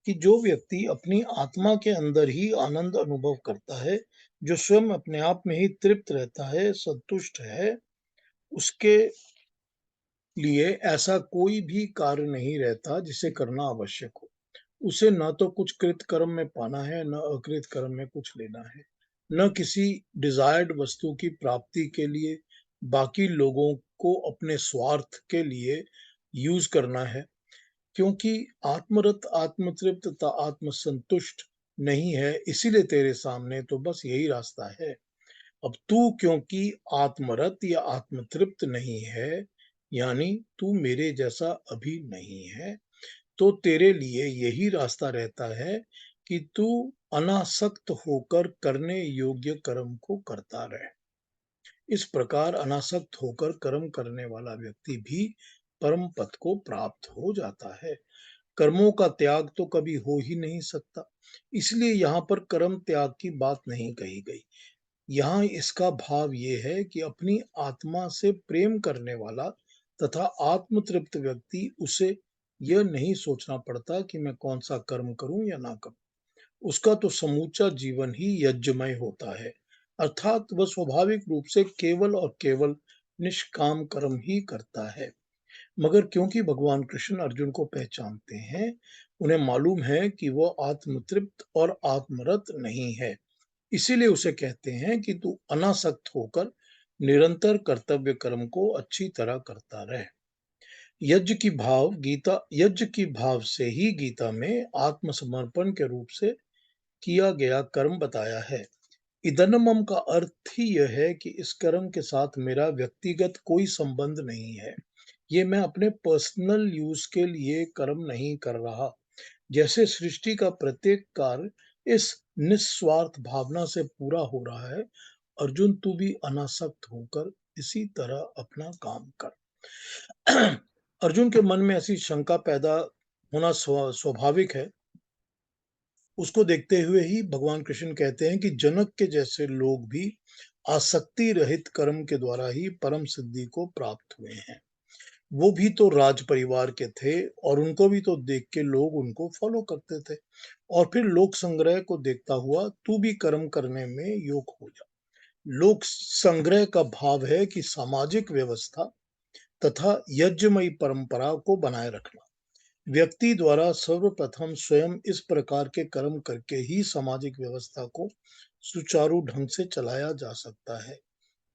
कि जो व्यक्ति अपनी आत्मा के अंदर ही आनंद अनुभव करता है, जो स्वयं अपने आप में ही तृप्त रहता है, संतुष्ट है, उसके लिए ऐसा कोई भी कार्य नहीं रहता जिसे करना आवश्यक हो। उसे न तो कुछ कृत कर्म में पाना है, न अकृत कर्म में कुछ लेना है, न किसी डिजायर्ड वस्तु की प्राप्ति के लिए बाकी लोगों को अपने स्वार्थ के लिए यूज करना है, क्योंकि आत्मरत, आत्मतृप्त तथा आत्मसंतुष्ट नहीं है, इसीलिए तेरे सामने तो बस यही रास्ता है। अब तू क्योंकि आत्मरत या आत्मतृप्त नहीं है, यानी तू मेरे जैसा अभी नहीं है, तो तेरे लिए यही रास्ता रहता है कि तू अनासक्त होकर करने योग्य कर्म को करता रहे। इस प्रकार अनासक्त होकर कर्म करने वाला व्यक्ति भी परम पद को प्राप्त हो जाता है। कर्मों का त्याग तो कभी हो ही नहीं सकता, इसलिए यहाँ पर कर्म त्याग की बात नहीं कही गई। यहाँ इसका भाव ये है कि अपनी आत्मा से प्रेम करने वाला तथा आत्मतृप्त व्यक्ति, उसे यह नहीं सोचना पड़ता कि मैं कौन सा कर्म करूं या ना करूं। उसका तो समूचा जीवन ही यज्ञमय होता है, अर्थात वह स्वाभाविक रूप से केवल और केवल निष्काम कर्म ही करता है। मगर क्योंकि भगवान कृष्ण अर्जुन को पहचानते हैं, उन्हें मालूम है कि वह आत्मतृप्त और आत्मरत नहीं है, इसीलिए उसे कहते हैं कि तू अनासक्त होकर निरंतर कर्तव्य कर्म को अच्छी तरह करता रहे। यज्ञ की भाव से ही गीता में आत्मसमर्पण के रूप से किया गया कर्म बताया है। इदनमम का अर्थ ही यह है कि इस कर्म के साथ मेरा व्यक्तिगत कोई संबंध नहीं है। ये मैं अपने पर्सनल यूज के लिए कर्म नहीं कर रहा। जैसे सृष्टि का प्रत्येक कार्य इस निस्वार्थ भावना से पूरा हो रहा है, अर्जुन तू भी अनासक्त होकर इसी तरह अपना काम कर। अर्जुन के मन में ऐसी शंका पैदा होना स्वाभाविक है। उसको देखते हुए ही भगवान कृष्ण कहते हैं कि जनक के जैसे लोग भी आसक्ति रहित कर्म के द्वारा ही परम सिद्धि को प्राप्त हुए हैं। वो भी तो राज परिवार के थे और उनको भी तो देख के लोग उनको फॉलो करते थे। और फिर लोक संग्रह को देखता हुआ तू भी कर्म करने में योग हो जा। लोक संग्रह का भाव है कि सामाजिक व्यवस्था तथा यज्ञमयी परंपरा को बनाए रखना। व्यक्ति द्वारा सर्वप्रथम स्वयं इस प्रकार के कर्म करके ही सामाजिक व्यवस्था को सुचारू ढंग से चलाया जा सकता है।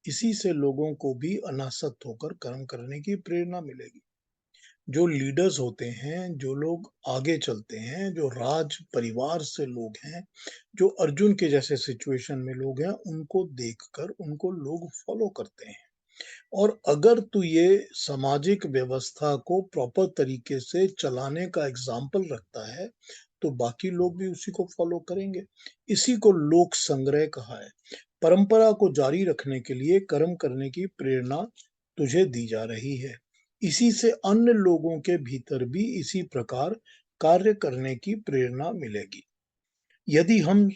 इसी से लोगों को भी अनासक्त होकर कर्म करने की प्रेरणा मिलेगी। जो लीडर्स होते हैं, जो लोग आगे चलते हैं, जो राज परिवार से लोग हैं, जो अर्जुन के जैसे सिचुएशन में लोग हैं, उनको देखकर उनको लोग फॉलो करते हैं। और अगर तू ये सामाजिक व्यवस्था को प्रॉपर तरीके से चलाने का एग्जाम्पल रखता है, तो बाकी लोग भी उसी को फॉलो करेंगे। इसी को लोक संग्रह कहा है। परंपरा को जारी रखने के लिए कर्म करने की प्रेरणा तुझे दी जा रही है। इसी से अन्य लोगों के भीतर भी इसी प्रकार कार्य करने की प्रेरणा मिलेगी। यदि हम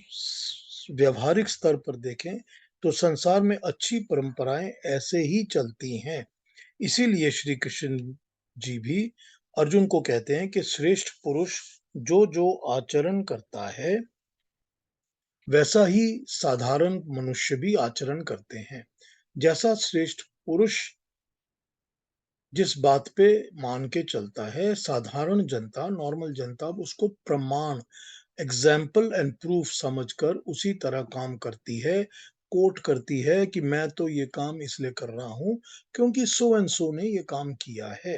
व्यवहारिक स्तर पर देखें, तो संसार में अच्छी परंपराएं ऐसे ही चलती हैं। इसीलिए श्री कृष्ण जी भी अर्जुन को कहते हैं कि श्रेष्ठ पुरुष जो जो आचरण करता है, वैसा ही साधारण मनुष्य भी आचरण करते हैं। जैसा श्रेष्ठ पुरुष जिस बात पे मान के चलता है, साधारण जनता, नॉर्मल जनता उसको प्रमाण एग्जाम्पल एंड प्रूफ समझकर उसी तरह काम करती है, कोट करती है कि मैं तो ये काम इसलिए कर रहा हूं क्योंकि सो एंड सो ने ये काम किया है।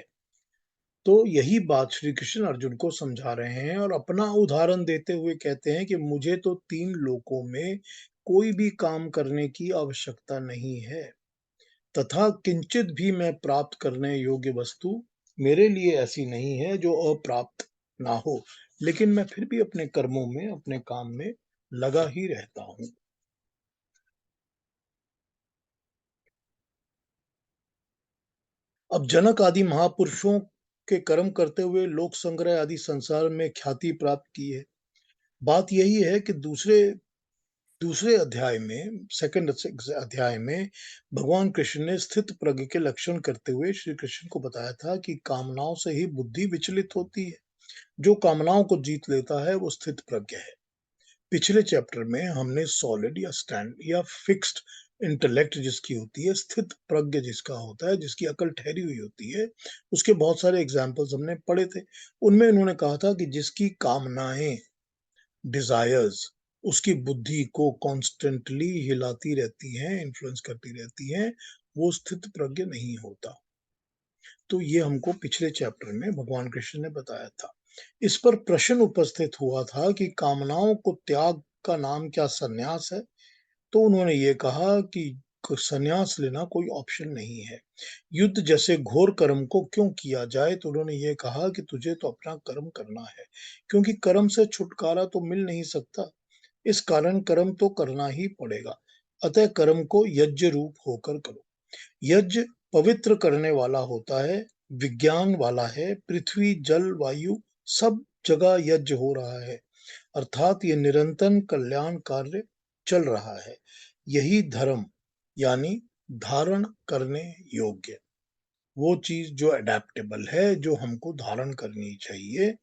तो यही बात श्री कृष्ण अर्जुन को समझा रहे हैं और अपना उदाहरण देते हुए कहते हैं कि मुझे तो 3 लोकों में कोई भी काम करने की आवश्यकता नहीं है, तथा किंचित भी मैं प्राप्त करने योग्य वस्तु मेरे लिए ऐसी नहीं है जो अप्राप्त ना हो, लेकिन मैं फिर भी अपने कर्मों में, अपने काम में लगा ही रहता हूं। अब जनक आदि महापुरुषों के कर्म करते हुए लोक संग्रह आदि संसार में ख्याति प्राप्त की है। बात यही है कि दूसरे दूसरे अध्याय में, सेकंड अध्याय में भगवान कृष्ण ने स्थित प्रज्ञ के लक्षण करते हुए श्री कृष्ण को बताया था कि कामनाओं से ही बुद्धि विचलित होती है। जो कामनाओं को जीत लेता है वो स्थित प्रज्ञ है। पिछले चैप्टर में हमने सॉलिड या स्टैंड या फिक्स्ड इंटेलेक्ट जिसकी होती है, स्थित प्रज्ञ जिसका होता है, जिसकी अकल ठहरी हुई होती है, उसके बहुत सारे एग्जाम्पल्स हमने पढ़े थे। उनमें इन्होंने कहा था कि जिसकी कामनाएं, डिजायर्स, उसकी बुद्धि को कॉन्स्टेंटली हिलाती रहती हैं, इन्फ्लुएंस करती रहती हैं, वो स्थित प्रज्ञ नहीं होता। तो ये हमको पिछले चैप्टर में भगवान कृष्ण ने बताया था। इस पर प्रश्न उपस्थित हुआ था कि कामनाओं को त्याग का नाम क्या सन्यास है? तो उन्होंने ये कहा कि सन्यास लेना कोई ऑप्शन नहीं है। युद्ध जैसे घोर कर्म को क्यों किया जाए? तो उन्होंने ये कहा कि तुझे तो अपना कर्म करना है, क्योंकि कर्म से छुटकारा तो मिल नहीं सकता। इस कारण कर्म तो करना ही पड़ेगा। अतः कर्म को यज्ञ रूप होकर करो। यज्ञ पवित्र करने वाला होता है, विज्ञान वाला है। पृथ्वी, जल, वायु सब जगह यज्ञ हो रहा है, अर्थात ये निरंतर कल्याण कार्य चल रहा है। यही धर्म यानी धारण करने योग्य, वो चीज जो अडेप्टेबल है, जो हमको धारण करनी चाहिए,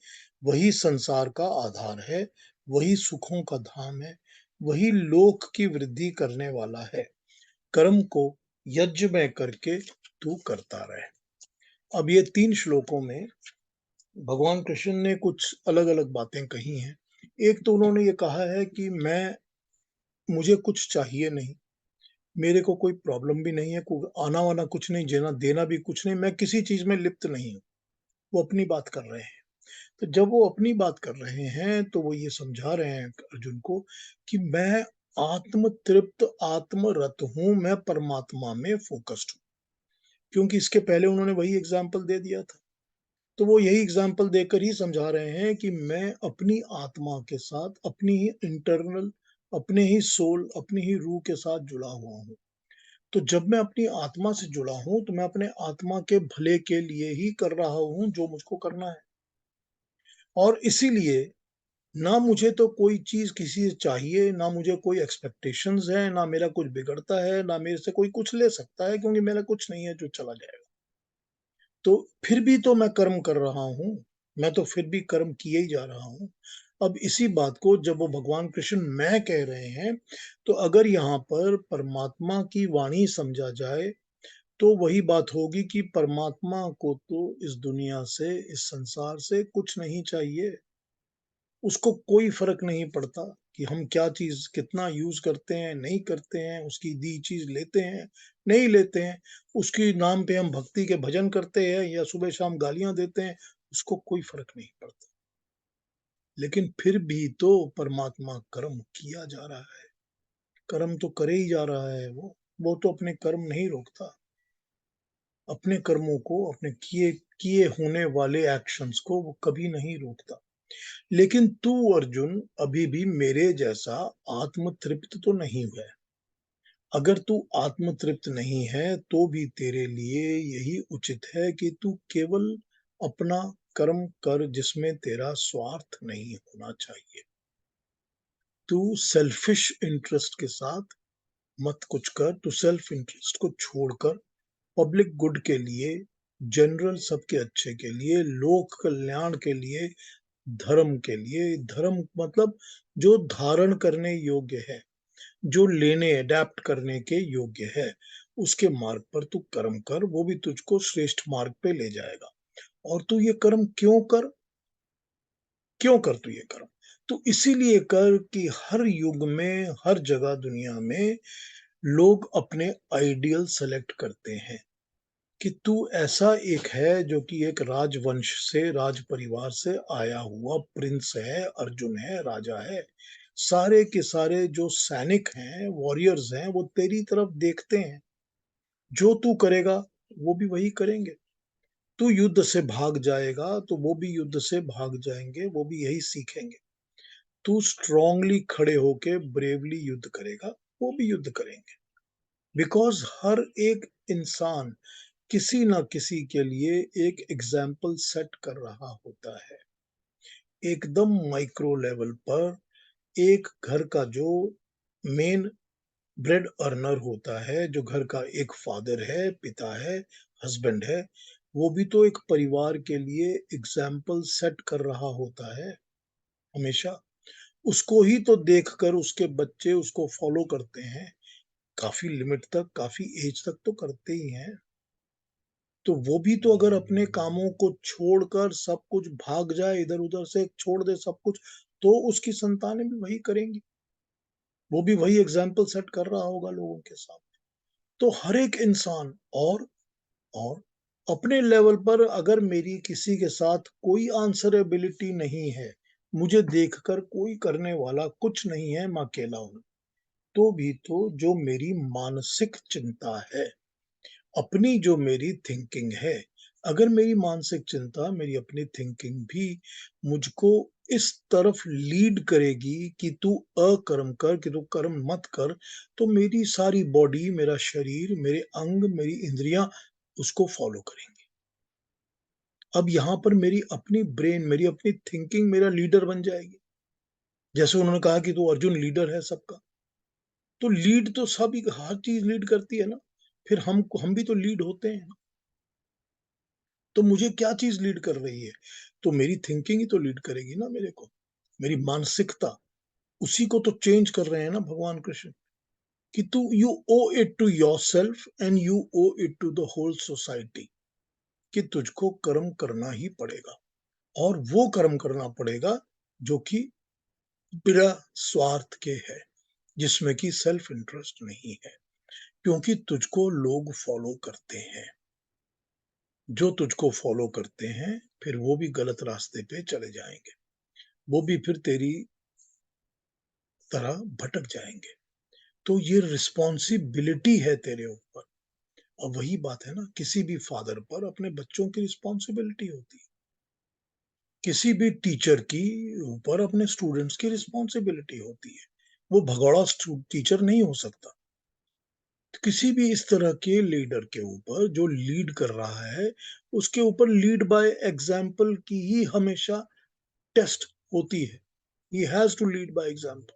वही संसार का आधार है, वही सुखों का धाम है, वही लोक की वृद्धि करने वाला है। कर्म को यज्ञ में करके तू करता रहे। अब ये 3 श्लोकों में भगवान कृष्ण ने कुछ अलग अलग बातें कही हैं। एक तो उन्होंने ये कहा है कि मुझे कुछ चाहिए नहीं, मेरे को कोई प्रॉब्लम भी नहीं है, कोई आना वाना कुछ नहीं, देना देना भी कुछ नहीं, मैं किसी चीज में लिप्त नहीं हूँ। वो अपनी बात कर रहे हैं। तो जब वो अपनी बात कर रहे हैं तो वो ये समझा रहे हैं अर्जुन को कि मैं आत्म तृप्त, आत्मरत हूं, मैं परमात्मा में फोकस्ड हूं। क्योंकि इसके पहले उन्होंने वही एग्जाम्पल दे दिया था। तो वो यही एग्जाम्पल देकर ही समझा रहे हैं कि मैं अपनी आत्मा के साथ, अपनी ही इंटरनल, अपने ही सोल, अपनी ही रूह के साथ जुड़ा हुआ हूँ। तो जब मैं अपनी आत्मा से जुड़ा हूं तो मैं अपने आत्मा के भले के लिए ही कर रहा हूं जो मुझको करना है। और इसीलिए ना मुझे तो कोई चीज किसी से चाहिए, ना मुझे कोई एक्सपेक्टेशंस है, ना मेरा कुछ बिगड़ता है, ना मेरे से कोई कुछ ले सकता है, क्योंकि मेरा कुछ नहीं है जो चला जाएगा। तो फिर भी तो मैं कर्म कर रहा हूं, मैं तो फिर भी कर्म किए ही जा रहा हूं। अब इसी बात को जब वो भगवान कृष्ण मैं कह रहे हैं, तो अगर यहाँ पर परमात्मा की वाणी समझा जाए तो वही बात होगी कि परमात्मा को तो इस दुनिया से, इस संसार से कुछ नहीं चाहिए। उसको कोई फर्क नहीं पड़ता कि हम क्या चीज कितना यूज करते हैं, नहीं करते हैं, उसकी दी चीज लेते हैं, नहीं लेते हैं, उसके नाम पे हम भक्ति के भजन करते हैं या सुबह शाम गालियां देते हैं, उसको कोई फर्क नहीं पड़ता। लेकिन फिर भी तो परमात्मा कर्म किया जा रहा है, कर्म तो करे ही जा रहा है। वो तो अपने कर्म नहीं रोकता। अपने कर्मों को, अपने किए किए होने वाले एक्शंस को वो कभी नहीं रोकता। लेकिन तू अर्जुन अभी भी मेरे जैसा आत्म तृप्त तो नहीं हुआ। अगर तू आत्म तृप्त नहीं है तो भी तेरे लिए यही उचित है कि तू केवल अपना कर्म कर जिसमें तेरा स्वार्थ नहीं होना चाहिए। तू सेल्फिश इंटरेस्ट के साथ मत कुछ कर, तू सेल्फ इंटरेस्ट को छोड़कर पब्लिक गुड के लिए, जनरल सबके अच्छे के लिए, लोक कल्याण के लिए, धर्म के लिए, धर्म मतलब जो धारण करने योग्य है, जो लेने अडेप्ट करने के योग्य है, उसके मार्ग पर तू कर्म कर, वो भी तुझको श्रेष्ठ मार्ग पे ले जाएगा। और तू ये कर्म क्यों कर? क्यों कर तू ये कर्म? तो इसीलिए कर कि हर युग में, हर जगह दुनिया में लोग अपने आइडियल सेलेक्ट करते हैं कि तू ऐसा एक है जो कि एक राजवंश से, राज परिवार से आया हुआ प्रिंस है, अर्जुन है, राजा है। सारे के सारे जो सैनिक हैं, वॉरियर्स हैं, वो तेरी तरफ देखते हैं। जो तू करेगा, वो भी वही करेंगे। तू युद्ध से भाग जाएगा, तो वो भी युद्ध से भाग जाएंगे, वो भी यही सीखेंगे। तू स्ट्रांगली खड़े होके ब्रेवली युद्ध करेगा, वो भी युद्ध करेंगे। बिकॉज हर एक इंसान किसी ना किसी के लिए एक एग्जाम्पल सेट कर रहा होता है। एकदम माइक्रो लेवल पर एक घर का जो मेन ब्रेड अर्नर होता है, जो घर का एक फादर है, पिता है, हस्बैंड है, वो भी तो एक परिवार के लिए एग्जाम्पल सेट कर रहा होता है हमेशा। उसको ही तो देखकर उसके बच्चे उसको फॉलो करते हैं। काफी लिमिट तक, काफी एज तक तो करते ही हैं। तो वो भी तो अगर अपने कामों को छोड़कर सब कुछ भाग जाए, इधर उधर से छोड़ दे सब कुछ, तो उसकी संतानें भी वही करेंगी। वो भी वही एग्जाम्पल सेट कर रहा होगा लोगों के सामने। तो हर एक इंसान और अपने लेवल पर अगर मेरी किसी के साथ कोई आंसरेबिलिटी नहीं है, मुझे देखकर कोई करने वाला कुछ नहीं है, मैं अकेला हूं, तो भी तो जो मेरी मानसिक चिंता है, अपनी जो मेरी थिंकिंग है, अगर मेरी मानसिक चिंता, मेरी अपनी थिंकिंग भी मुझको इस तरफ लीड करेगी कि तू अकर्म कर, कि तू कर्म मत कर, तो मेरी सारी बॉडी, मेरा शरीर, मेरे अंग, मेरी इंद्रियां उसको फॉलो करेंगी। अब यहाँ पर मेरी अपनी ब्रेन, मेरी अपनी थिंकिंग मेरा लीडर बन जाएगी। जैसे उन्होंने कहा कि तू अर्जुन लीडर है सबका, तो लीड तो सभी, हर चीज लीड करती है ना। फिर हम भी तो लीड होते हैं। तो मुझे क्या चीज लीड कर रही है? तो मेरी थिंकिंग ही तो लीड करेगी ना मेरे को, मेरी मानसिकता। उसी को तो चेंज कर रहे हैं ना भगवान कृष्ण, कि तू you owe it to yourself and you owe it to the whole society, कि तुझको कर्म करना ही पड़ेगा। और वो कर्म करना पड़ेगा जो कि बिना स्वार्थ के है, जिसमें कि सेल्फ इंटरेस्ट नहीं है। क्योंकि तुझको लोग फॉलो करते हैं। जो तुझको फॉलो करते हैं, फिर वो भी गलत रास्ते पे चले जाएंगे। वो भी फिर तेरी तरह भटक जाएंगे। तो ये रिस्पॉन्सिबिलिटी है तेरे ऊपर। और वही बात है ना, किसी भी फादर पर अपने बच्चों की रिस्पॉन्सिबिलिटी होती है। किसी भी टीचर की ऊपर अपने स्टूडेंट्स की रिस्पॉन्सिबिलिटी होती है। वो भगोड़ा टीचर नहीं हो सकता। तो किसी भी इस तरह के लीडर के ऊपर, जो लीड कर रहा है, उसके ऊपर लीड बाय एग्जाम्पल की ही हमेशा टेस्ट होती है। He has to lead by example.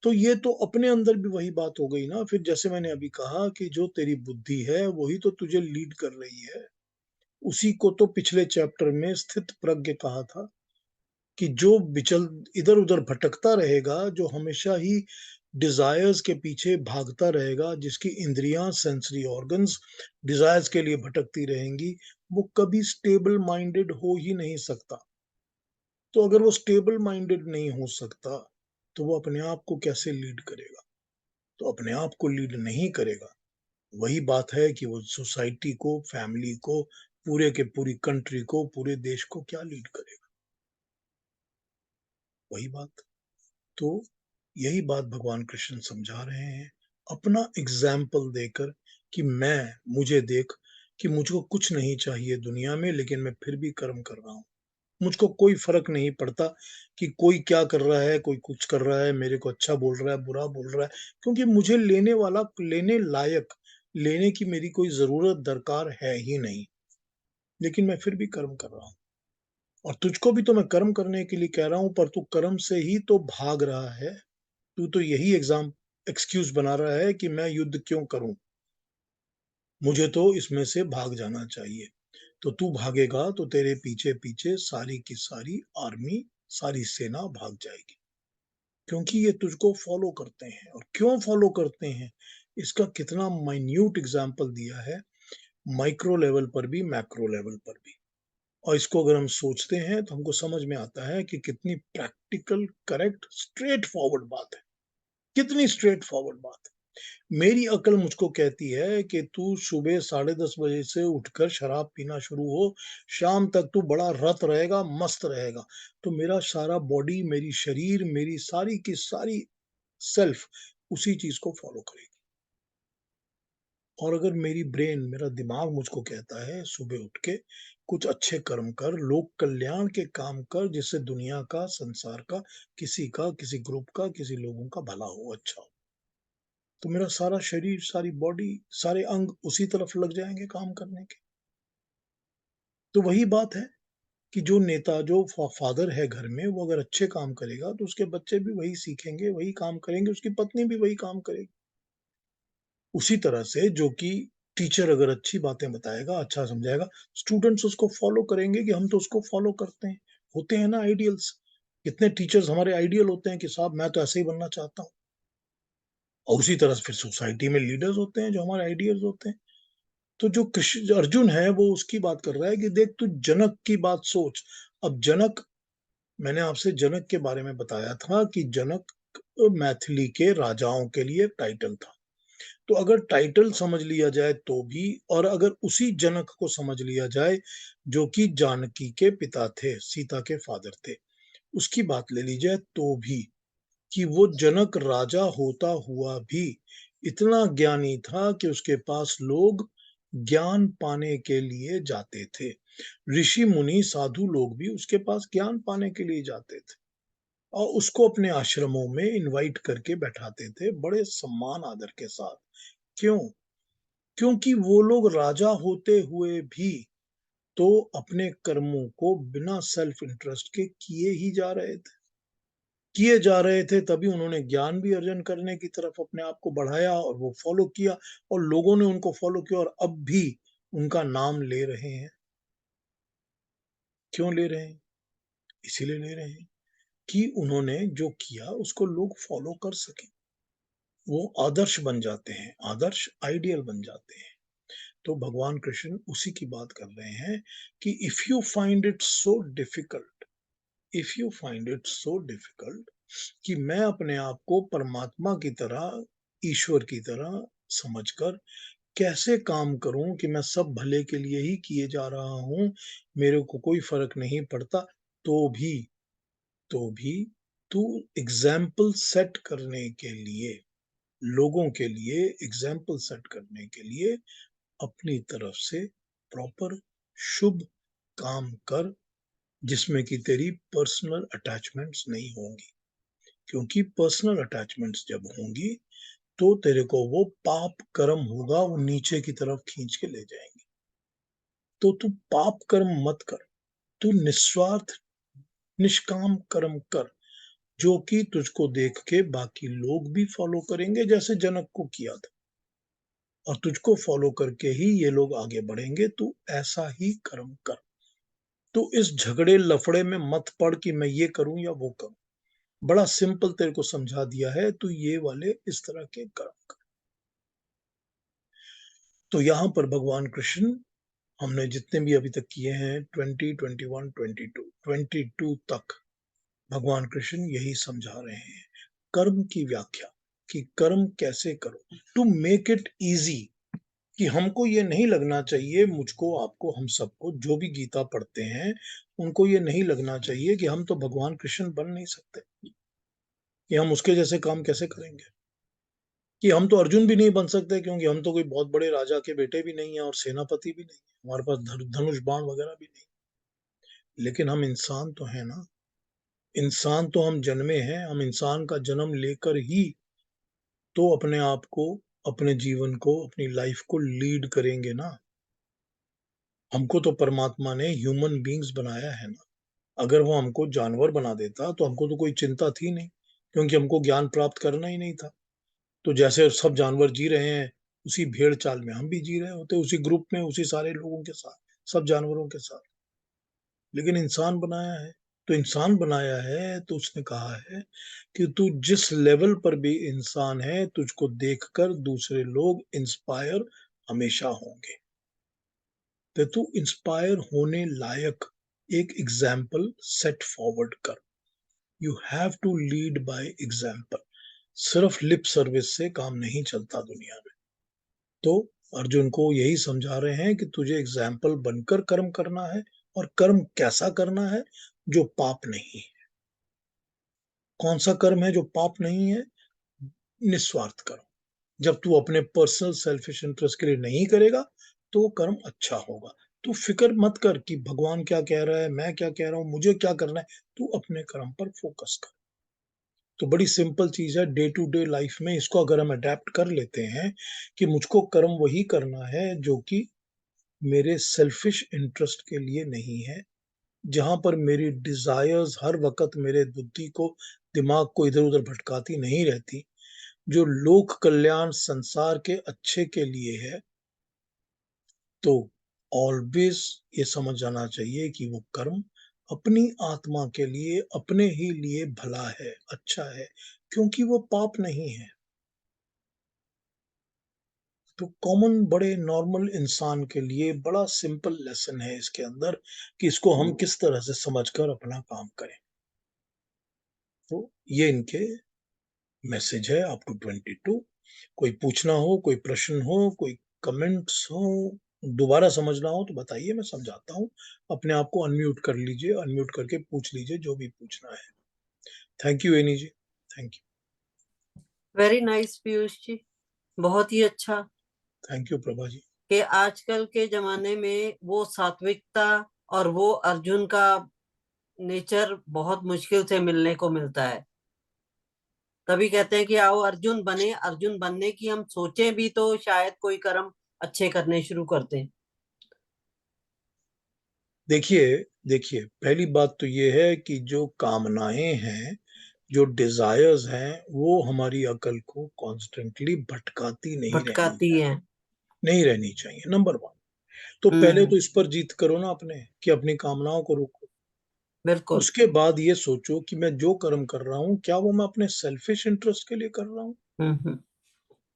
तो ये तो अपने अंदर भी वही बात हो गई ना। फिर जैसे मैंने अभी कहा कि जो तेरी बुद्धि है वही तो तुझे लीड कर रही है। उसी को तो पिछले चैप्टर में स्थित प्रज्ञ कहा था, कि जो विचल, इधर उधर भटकता रहेगा, जो हमेशा ही डिजायर्स के पीछे भागता रहेगा, जिसकी इंद्रियां, सेंसरी ऑर्गन्स डिजायर्स के लिए भटकती रहेंगी, वो कभी स्टेबल माइंडेड हो ही नहीं सकता। तो अगर वो स्टेबल माइंडेड नहीं हो सकता, तो वो अपने आप को कैसे लीड करेगा? तो अपने आप को लीड नहीं करेगा। वही बात है कि वो सोसाइटी को, फैमिली को, पूरे के पूरी कंट्री को, पूरे देश को क्या लीड करेगा? वही बात। तो यही बात भगवान कृष्ण समझा रहे हैं, अपना एग्जाम्पल देकर, कि मुझे देख, कि मुझको कुछ नहीं चाहिए दुनिया में, लेकिन मैं फिर भी कर्म कर रहा हूँ। मुझको कोई फर्क नहीं पड़ता कि कोई क्या कर रहा है, कोई कुछ कर रहा है, मेरे को अच्छा बोल रहा है, बुरा बोल रहा है, क्योंकि मुझे लेने वाला, लेने लायक, लेने की मेरी कोई जरूरत दरकार है ही नहीं। लेकिन मैं फिर भी कर्म कर रहा हूँ। और तुझको भी तो मैं कर्म करने के लिए कह रहा हूं, पर तू कर्म से ही तो भाग रहा है। तू तो यही एक्सक्यूज बना रहा है कि मैं युद्ध क्यों करूं, मुझे तो इसमें से भाग जाना चाहिए। तो तू भागेगा तो तेरे पीछे पीछे सारी की सारी आर्मी, सारी सेना भाग जाएगी। क्योंकि ये तुझको फॉलो करते हैं। और क्यों फॉलो करते हैं, इसका कितना माइन्यूट एग्जाम्पल दिया है, माइक्रो लेवल पर भी, मैक्रो लेवल पर भी। और इसको अगर हम सोचते हैं तो हमको समझ में आता है कि कितनी प्रैक्टिकल, करेक्ट, स्ट्रेट फॉरवर्ड बात है, कितनी स्ट्रेट फॉरवर्ड बात है। मेरी अकल मुझको कहती है कि तू सुबह 10:30 बजे से उठकर शराब पीना शुरू हो, शाम तक तू बड़ा रत रहेगा, मस्त रहेगा। तो मेरा सारा बॉडी, मेरी शरीर, मेरी सारी की सारी सेल्फ उसी चीज को फॉलो करेगी। और अगर मेरी ब्रेन, मेरा दिमाग मुझको कहता है सुबह उठ के कुछ अच्छे कर्म कर, लोक कल्याण के काम कर, जिससे दुनिया का, संसार का, किसी ग्रुप का, किसी लोगों का भला हो, अच्छा हो, तो मेरा सारा शरीर, सारी बॉडी, सारे अंग उसी तरफ लग जाएंगे काम करने के। तो वही बात है कि जो नेता, जो फादर है घर में, वो अगर अच्छे काम करेगा तो उसके बच्चे भी वही सीखेंगे, वही काम करेंगे, उसकी पत्नी भी वही काम करेगी। उसी तरह से जो कि टीचर अगर अच्छी बातें बताएगा, अच्छा समझाएगा, स्टूडेंट्स उसको फॉलो करेंगे कि हम तो उसको फॉलो करते हैं। होते हैं ना आइडियल्स, कितने टीचर्स हमारे आइडियल होते हैं कि साहब मैं तो ऐसे ही बनना चाहता हूँ। और उसी तरह से फिर सोसाइटी में लीडर्स होते हैं जो हमारे आइडियल्स होते हैं। तो जो कृष्ण अर्जुन है वो उसकी बात कर रहा है कि देख, तू जनक की बात सोच। अब जनक, मैंने आपसे जनक के बारे में बताया था कि जनक मैथिली के राजाओं के लिए टाइटल था। तो अगर टाइटल समझ लिया जाए तो भी, और अगर उसी जनक को समझ लिया जाए जो कि जानकी के पिता थे, सीता के फादर थे, उसकी बात ले ली जाए तो भी, कि वो जनक राजा होता हुआ भी इतना ज्ञानी था कि उसके पास लोग ज्ञान पाने के लिए जाते थे। ऋषि मुनि साधु लोग भी उसके पास ज्ञान पाने के लिए जाते थे और उसको अपने आश्रमों में इनवाइट करके बैठाते थे बड़े सम्मान आदर के साथ। क्यों? क्योंकि वो लोग राजा होते हुए भी तो अपने कर्मों को बिना सेल्फ इंटरेस्ट के किए जा रहे थे, तभी उन्होंने ज्ञान भी अर्जन करने की तरफ अपने आप को बढ़ाया और वो फॉलो किया, और लोगों ने उनको फॉलो किया और अब भी उनका नाम ले रहे हैं। क्यों ले रहे हैं? इसीलिए ले रहे हैं कि उन्होंने जो किया उसको लोग फॉलो कर सके, वो आदर्श बन जाते हैं, आदर्श आइडियल बन जाते हैं। तो भगवान कृष्ण उसी की बात कर रहे हैं कि if you find it so difficult कि मैं अपने आप को परमात्मा की तरह, ईश्वर की तरह समझकर कैसे काम करूं कि मैं सब भले के लिए ही किए जा रहा हूं, मेरे को कोई फर्क नहीं पड़ता, तो भी तो भी तू एग्जाम्पल सेट करने के लिए, लोगों के लिए एग्जाम्पल सेट करने के लिए अपनी तरफ से प्रॉपर शुभ काम कर, जिसमें कि तेरी पर्सनल अटैचमेंट्स नहीं होंगी। क्योंकि पर्सनल अटैचमेंट्स जब होंगी तो तेरे को वो पाप कर्म होगा, वो नीचे की तरफ खींच के ले जाएंगे। तो तू पाप कर्म मत कर, तू निस्वार्थ निष्काम कर्म कर, जो कि तुझको देख के बाकी लोग भी फॉलो करेंगे, जैसे जनक को किया था, और तुझको फॉलो करके ही ये लोग आगे बढ़ेंगे। तू ऐसा ही कर्म कर। तू इस झगड़े लफड़े में मत पड़ कि मैं ये करूं या वो करूं। बड़ा सिंपल तेरे को समझा दिया है, तू ये वाले इस तरह के कर्म कर। तो यहां पर भगवान कृष्ण, हमने जितने भी अभी तक किए हैं 20, 21, 22 तक, भगवान कृष्ण यही समझा रहे हैं कर्म की व्याख्या, कि कर्म कैसे करो टू मेक इट इजी। कि हमको ये नहीं लगना चाहिए, मुझको, आपको, हम सबको जो भी गीता पढ़ते हैं, उनको ये नहीं लगना चाहिए कि हम तो भगवान कृष्ण बन नहीं सकते, कि हम उसके जैसे काम कैसे करेंगे, कि हम तो अर्जुन भी नहीं बन सकते क्योंकि हम तो कोई बहुत बड़े राजा के बेटे भी नहीं है और सेनापति भी नहीं है, हमारे पास धनुष बाण वगैरह भी नहीं। लेकिन हम इंसान तो हैं ना, इंसान तो हम जन्मे हैं, हम इंसान का जन्म लेकर ही तो अपने आप को, अपने जीवन को, अपनी लाइफ को लीड करेंगे ना। हमको तो परमात्मा ने ह्यूमन बींग्स बनाया है ना। अगर वो हमको जानवर बना देता तो हमको तो कोई चिंता थी नहीं, क्योंकि हमको ज्ञान प्राप्त करना ही नहीं था। तो जैसे सब जानवर जी रहे हैं, उसी भेड़ चाल में हम भी जी रहे होते, उसी ग्रुप में, उसी सारे लोगों के साथ, सब जानवरों के साथ। लेकिन इंसान बनाया है, तो इंसान बनाया है तो उसने कहा है कि तू जिस लेवल पर भी इंसान है, तुझको देखकर दूसरे लोग इंस्पायर हमेशा होंगे। तो तू इंस्पायर होने लायक एक एग्जाम्पल सेट फॉरवर्ड कर। You have to lead by example. सिर्फ लिप सर्विस से काम नहीं चलता दुनिया में। तो अर्जुन को यही समझा रहे हैं कि तुझे एग्जाम्पल बनकर कर्म करना है, और कर्म कैसा करना है? जो पाप नहीं है। कौन सा कर्म है जो पाप नहीं है? निस्वार्थ कर्म। जब तू अपने पर्सनल सेल्फिश इंटरेस्ट के लिए नहीं करेगा तो वो कर्म अच्छा होगा। तू फिक्र मत कर कि भगवान क्या कह रहा है, मैं क्या कह रहा हूं, मुझे क्या करना है। तू अपने कर्म पर फोकस कर। तो बड़ी सिंपल चीज है डे टू डे लाइफ में। इसको अगर हम अडेप्ट कर लेते हैं कि मुझको कर्म वही करना है जो कि मेरे सेल्फिश इंटरेस्ट के लिए नहीं है, जहां पर मेरी डिजायर्स हर वक्त मेरे बुद्धि को, दिमाग को इधर उधर भटकाती नहीं रहती, जो लोक कल्याण संसार के अच्छे के लिए है, तो ऑलवेज ये समझ जाना चाहिए कि वो कर्म अपनी आत्मा के लिए, अपने ही लिए भला है, अच्छा है, क्योंकि वो पाप नहीं है। तो कॉमन बड़े नॉर्मल इंसान के लिए बड़ा सिंपल लेसन है इसके अंदर कि इसको हम किस तरह से समझकर अपना काम करें। तो ये इनके मैसेज है अप टू 22। कोई पूछना हो, कोई प्रश्न हो, कोई कमेंट्स हो, दोबारा समझना हो तो बताइए, मैं समझाता हूँ। अपने आप को अनम्यूट कर लीजिए, अनम्यूट करके पूछ लीजिए जो भी पूछना है। Thank you Annie ji, thank you. Very nice Piyush ji, बहुत ही अच्छा। Thank you Prabha ji. कि आजकल के जमाने में वो सात्विकता और वो अर्जुन का नेचर बहुत मुश्किल से मिलने को मिलता है। तभी कहते हैं कि आओ अर्जुन बने। अर्जुन बनने की हम सोचें भी तो शायद कोई कर्म अच्छे करने शुरू कर दें। देखिए देखिए, पहली बात तो ये है कि जो कामनाएं हैं, जो डिजायर्स हैं, वो हमारी अकल को कॉन्स्टेंटली भटकाती भटकाती है। नहीं रहनी चाहिए, नंबर वन। तो पहले तो इस पर जीत करो ना अपने, कि अपनी कामनाओं को रोको। बिल्कुल। उसके बाद ये सोचो कि मैं जो कर्म कर रहा हूँ क्या वो मैं अपने सेल्फिश इंटरेस्ट के लिए कर रहा हूँ। हम्म।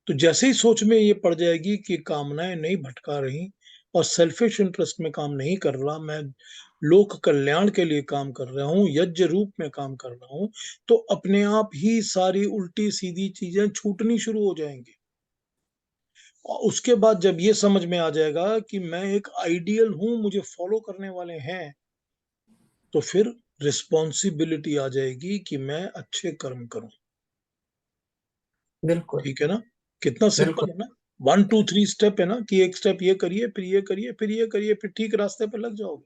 तो जैसे ही सोच में ये पड़ जाएगी कि कामनाएं नहीं भटका रही और सेल्फिश इंटरेस्ट में काम नहीं कर रहा, मैं लोक कल्याण के लिए काम कर रहा हूँ, यज्ञ रूप में काम कर रहा हूँ, तो अपने आप ही सारी उल्टी सीधी चीजें छूटनी शुरू हो जाएंगी। और उसके बाद जब ये समझ में आ जाएगा कि मैं एक आइडियल हूं, मुझे फॉलो करने वाले हैं, तो फिर रिस्पॉन्सिबिलिटी आ जाएगी कि मैं अच्छे कर्म करूं। बिल्कुल ठीक है ना? कितना सिंपल बिल्कुल। है ना? 1 2 3 स्टेप है ना, कि एक स्टेप ये करिए, फिर ये करिए, फिर ये करिए, फिर ठीक रास्ते पर लग जाओगे।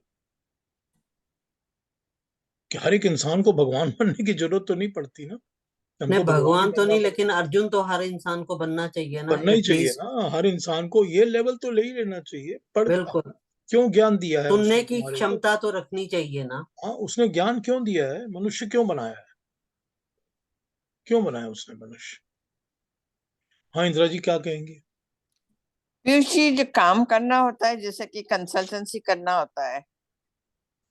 कि हर एक इंसान को भगवान बनने की जरूरत तो नहीं पड़ती ना, नहीं, हमको भगवान ही भगवान तो बनना नहीं, लेकिन पड़ता है। अर्जुन तो हर इंसान को बनना चाहिए ना, बनना ही चाहिए एटलीस्ट। ना, हर इंसान को ये लेवल तो ले ही लेना चाहिए। पर बिल्कुल। क्यों ज्ञान दिया है सुनने उसने की तुम्हारे को? क्षमता तो रखनी चाहिए ना। हाँ, उसने ज्ञान क्यों दिया है? मनुष्य क्यों बनाया है? क्यों बनाया उसने मनुष्य? हाँ इंदिरा जी, क्या कहेंगे? पीयूष जी, जो काम करना होता है जैसे कि कंसल्टेंसी करना होता है,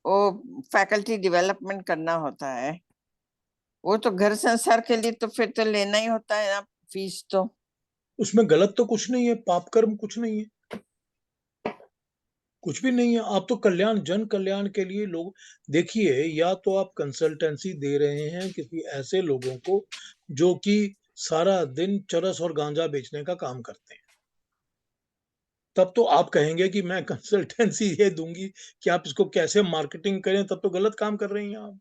वो फैकल्टी डेवलपमेंट करना होता है, वो तो घर संसार के लिए तो फिर तो लेना ही होता है ना, फीस तो। उसमें गलत तो कुछ नहीं है, पाप कर्म कुछ नहीं है, कुछ भी नहीं है। आप तो कल्याण, जन कल्याण के लिए लोग, देखिए, या तो आप कंसल्टेंसी दे रहे हैं किसी ऐसे लोगों को जो कि सारा दिन चरस और गांजा बेचने का काम करते हैं, तब तो आप कहेंगे कि मैं कंसल्टेंसी ये दूंगी कि आप इसको कैसे मार्केटिंग करें, तब तो गलत काम कर रही हैं आप।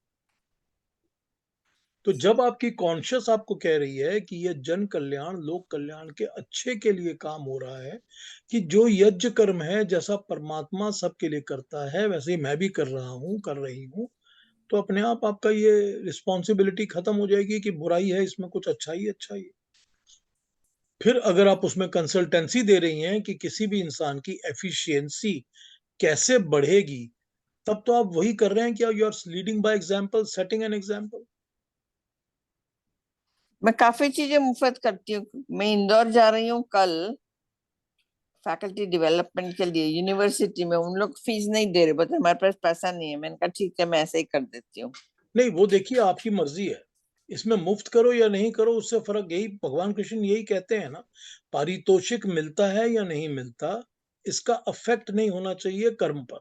तो जब आपकी कॉन्शियस आपको कह रही है कि ये जन कल्याण, लोक कल्याण के अच्छे के लिए काम हो रहा है, कि जो यज्ञ कर्म है जैसा परमात्मा सबके लिए करता है वैसे ही मैं भी कर रहा हूँ, कर रही हूँ, तो अपने आप आपका ये रिस्पॉन्सिबिलिटी खत्म हो जाएगी कि बुराई है इसमें, कुछ अच्छा ही अच्छा ही। फिर अगर आप उसमें कंसल्टेंसी दे रही हैं कि किसी भी इंसान की एफिशिएंसी कैसे बढ़ेगी, तब तो आप वही कर रहे हैं कि you are leading by example, setting an example. मैं काफी चीजें मुफ्त करती हूँ। मैं इंदौर जा रही हूँ कल फैकल्टी डेवलपमेंट के लिए, यूनिवर्सिटी में। उन लोग फीस नहीं दे रहे, बोलते हमारे पास पैसा नहीं है। मैंने कहा ठीक है, मैं ऐसे ही कर देती हूँ। नहीं, वो देखिए आपकी मर्जी है, इसमें मुफ्त करो या नहीं करो उससे फर्क, यही भगवान कृष्ण यही कहते हैं ना, पारितोषिक मिलता है या नहीं मिलता, इसका अफेक्ट नहीं होना चाहिए कर्म पर।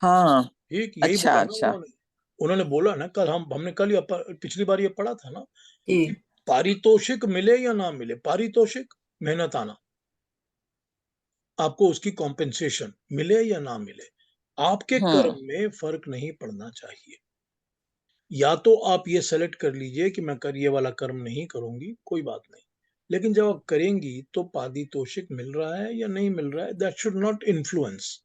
हाँ, ठीक, यही अच्छा बोला ना अच्छा। उन्होंने बोला ना, कल हमने कल या पिछली बार ये पढ़ा था ना, जी पारितोषिक मिले या ना मिले, पारितोषिक मेहनत आना, आपको उसकी कॉम्पेंसेशन मिले या ना मिले, आपके कर्म में फर्क नहीं पड़ना चाहिए। या तो आप ये सेलेक्ट कर लीजिए कि मैं ये वाला कर्म नहीं करूंगी, कोई बात नहीं, लेकिन जब आप करेंगी तो पारितोषिक मिल रहा है या नहीं मिल रहा है, दैट शुड नॉट इन्फ्लुएंस,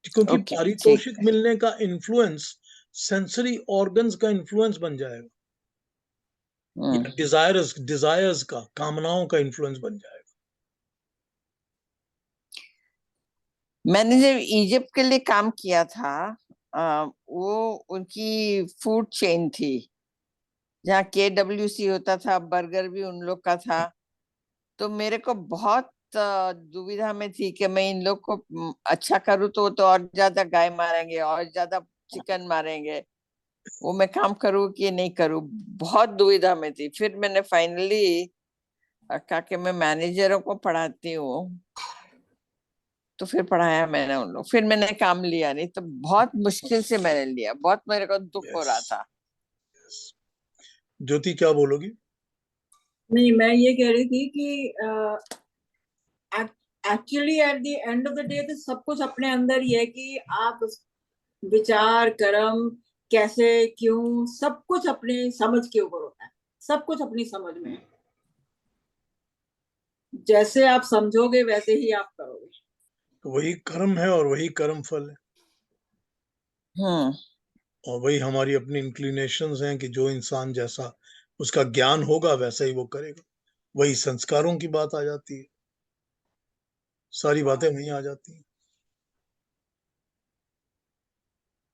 क्योंकि ओके, ठीक पारितोषिक है। मिलने का इन्फ्लुएंस सेंसरी ऑर्गन्स का इन्फ्लुएंस बन जाएगा, या डिजायर्स का, कामनाओं का इन्फ्लुएंस बन जाएगा। मैंने जब इजिप्ट के लिए काम किया था, वो उनकी फूड चेन थी, जहाँ KWC होता था, बर्गर भी उन लोग का था। तो मेरे को बहुत दुविधा में थी कि मैं इन लोग को अच्छा करूँ तो और ज्यादा गाय मारेंगे और ज्यादा चिकन मारेंगे, वो मैं काम करूँ कि नहीं करूँ, बहुत दुविधा में थी। फिर मैंने फाइनली कहा कि मैं मैनेजरों को पढ़ाती हूँ, तो फिर पढ़ाया मैंने उन लोग, फिर मैंने काम लिया नहीं, तो बहुत मुश्किल से मैंने लिया, बहुत मेरे को दुख हो रहा था। ज्योति क्या बोलोगी? नहीं, मैं ये कह रही थी कि actually at the end of the day तो सब कुछ अपने अंदर ही है कि आप विचार कर्म कैसे क्यों सब कुछ अपने समझ के ऊपर होता है, सब कुछ अपनी समझ में है। जैसे आप समझोगे वैसे ही आप करोगे। तो वही कर्म है और वही कर्म फल है, हम्म। और वही हमारी अपनी इंक्लिनेशंस हैं कि जो इंसान जैसा उसका ज्ञान होगा वैसा ही वो करेगा। वही संस्कारों की बात आ जाती है, सारी बातें वहीं आ जाती हैं।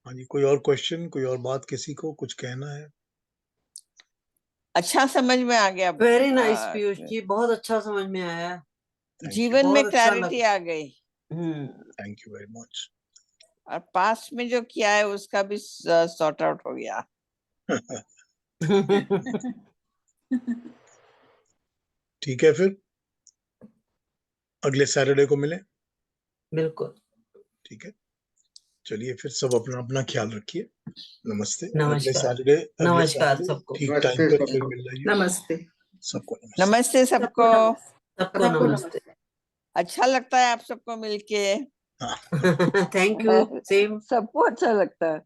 हाँ जी, कोई और क्वेश्चन, कोई और बात, किसी को कुछ कहना है? अच्छा समझ में आ गया। वेरी नाइस पीयूष जी, बहुत अच्छा समझ में आया, जीवन में बहुत अच्छा क्लैरिटी आ गई, थैंक यू वेरी मच। और पास्ट में जो किया है उसका भी सॉर्ट आउट हो गया। ठीक है, फिर अगले सैटरडे को मिलें। बिल्कुल। ठीक है, चलिए फिर सब अपना अपना ख्याल रखिए। नमस्ते। नमस्कार। अगले नमस्कार सैटरडे सबको। ठीक टाइम पे फिर मिल रही है। नमस्ते। सबको नमस्ते। नमस्ते सबको। सबको नमस्ते। अच्छा लगता है आप सबको मिलके। हाँ, थैंक यू, सेम। सबको अच्छा लगता है।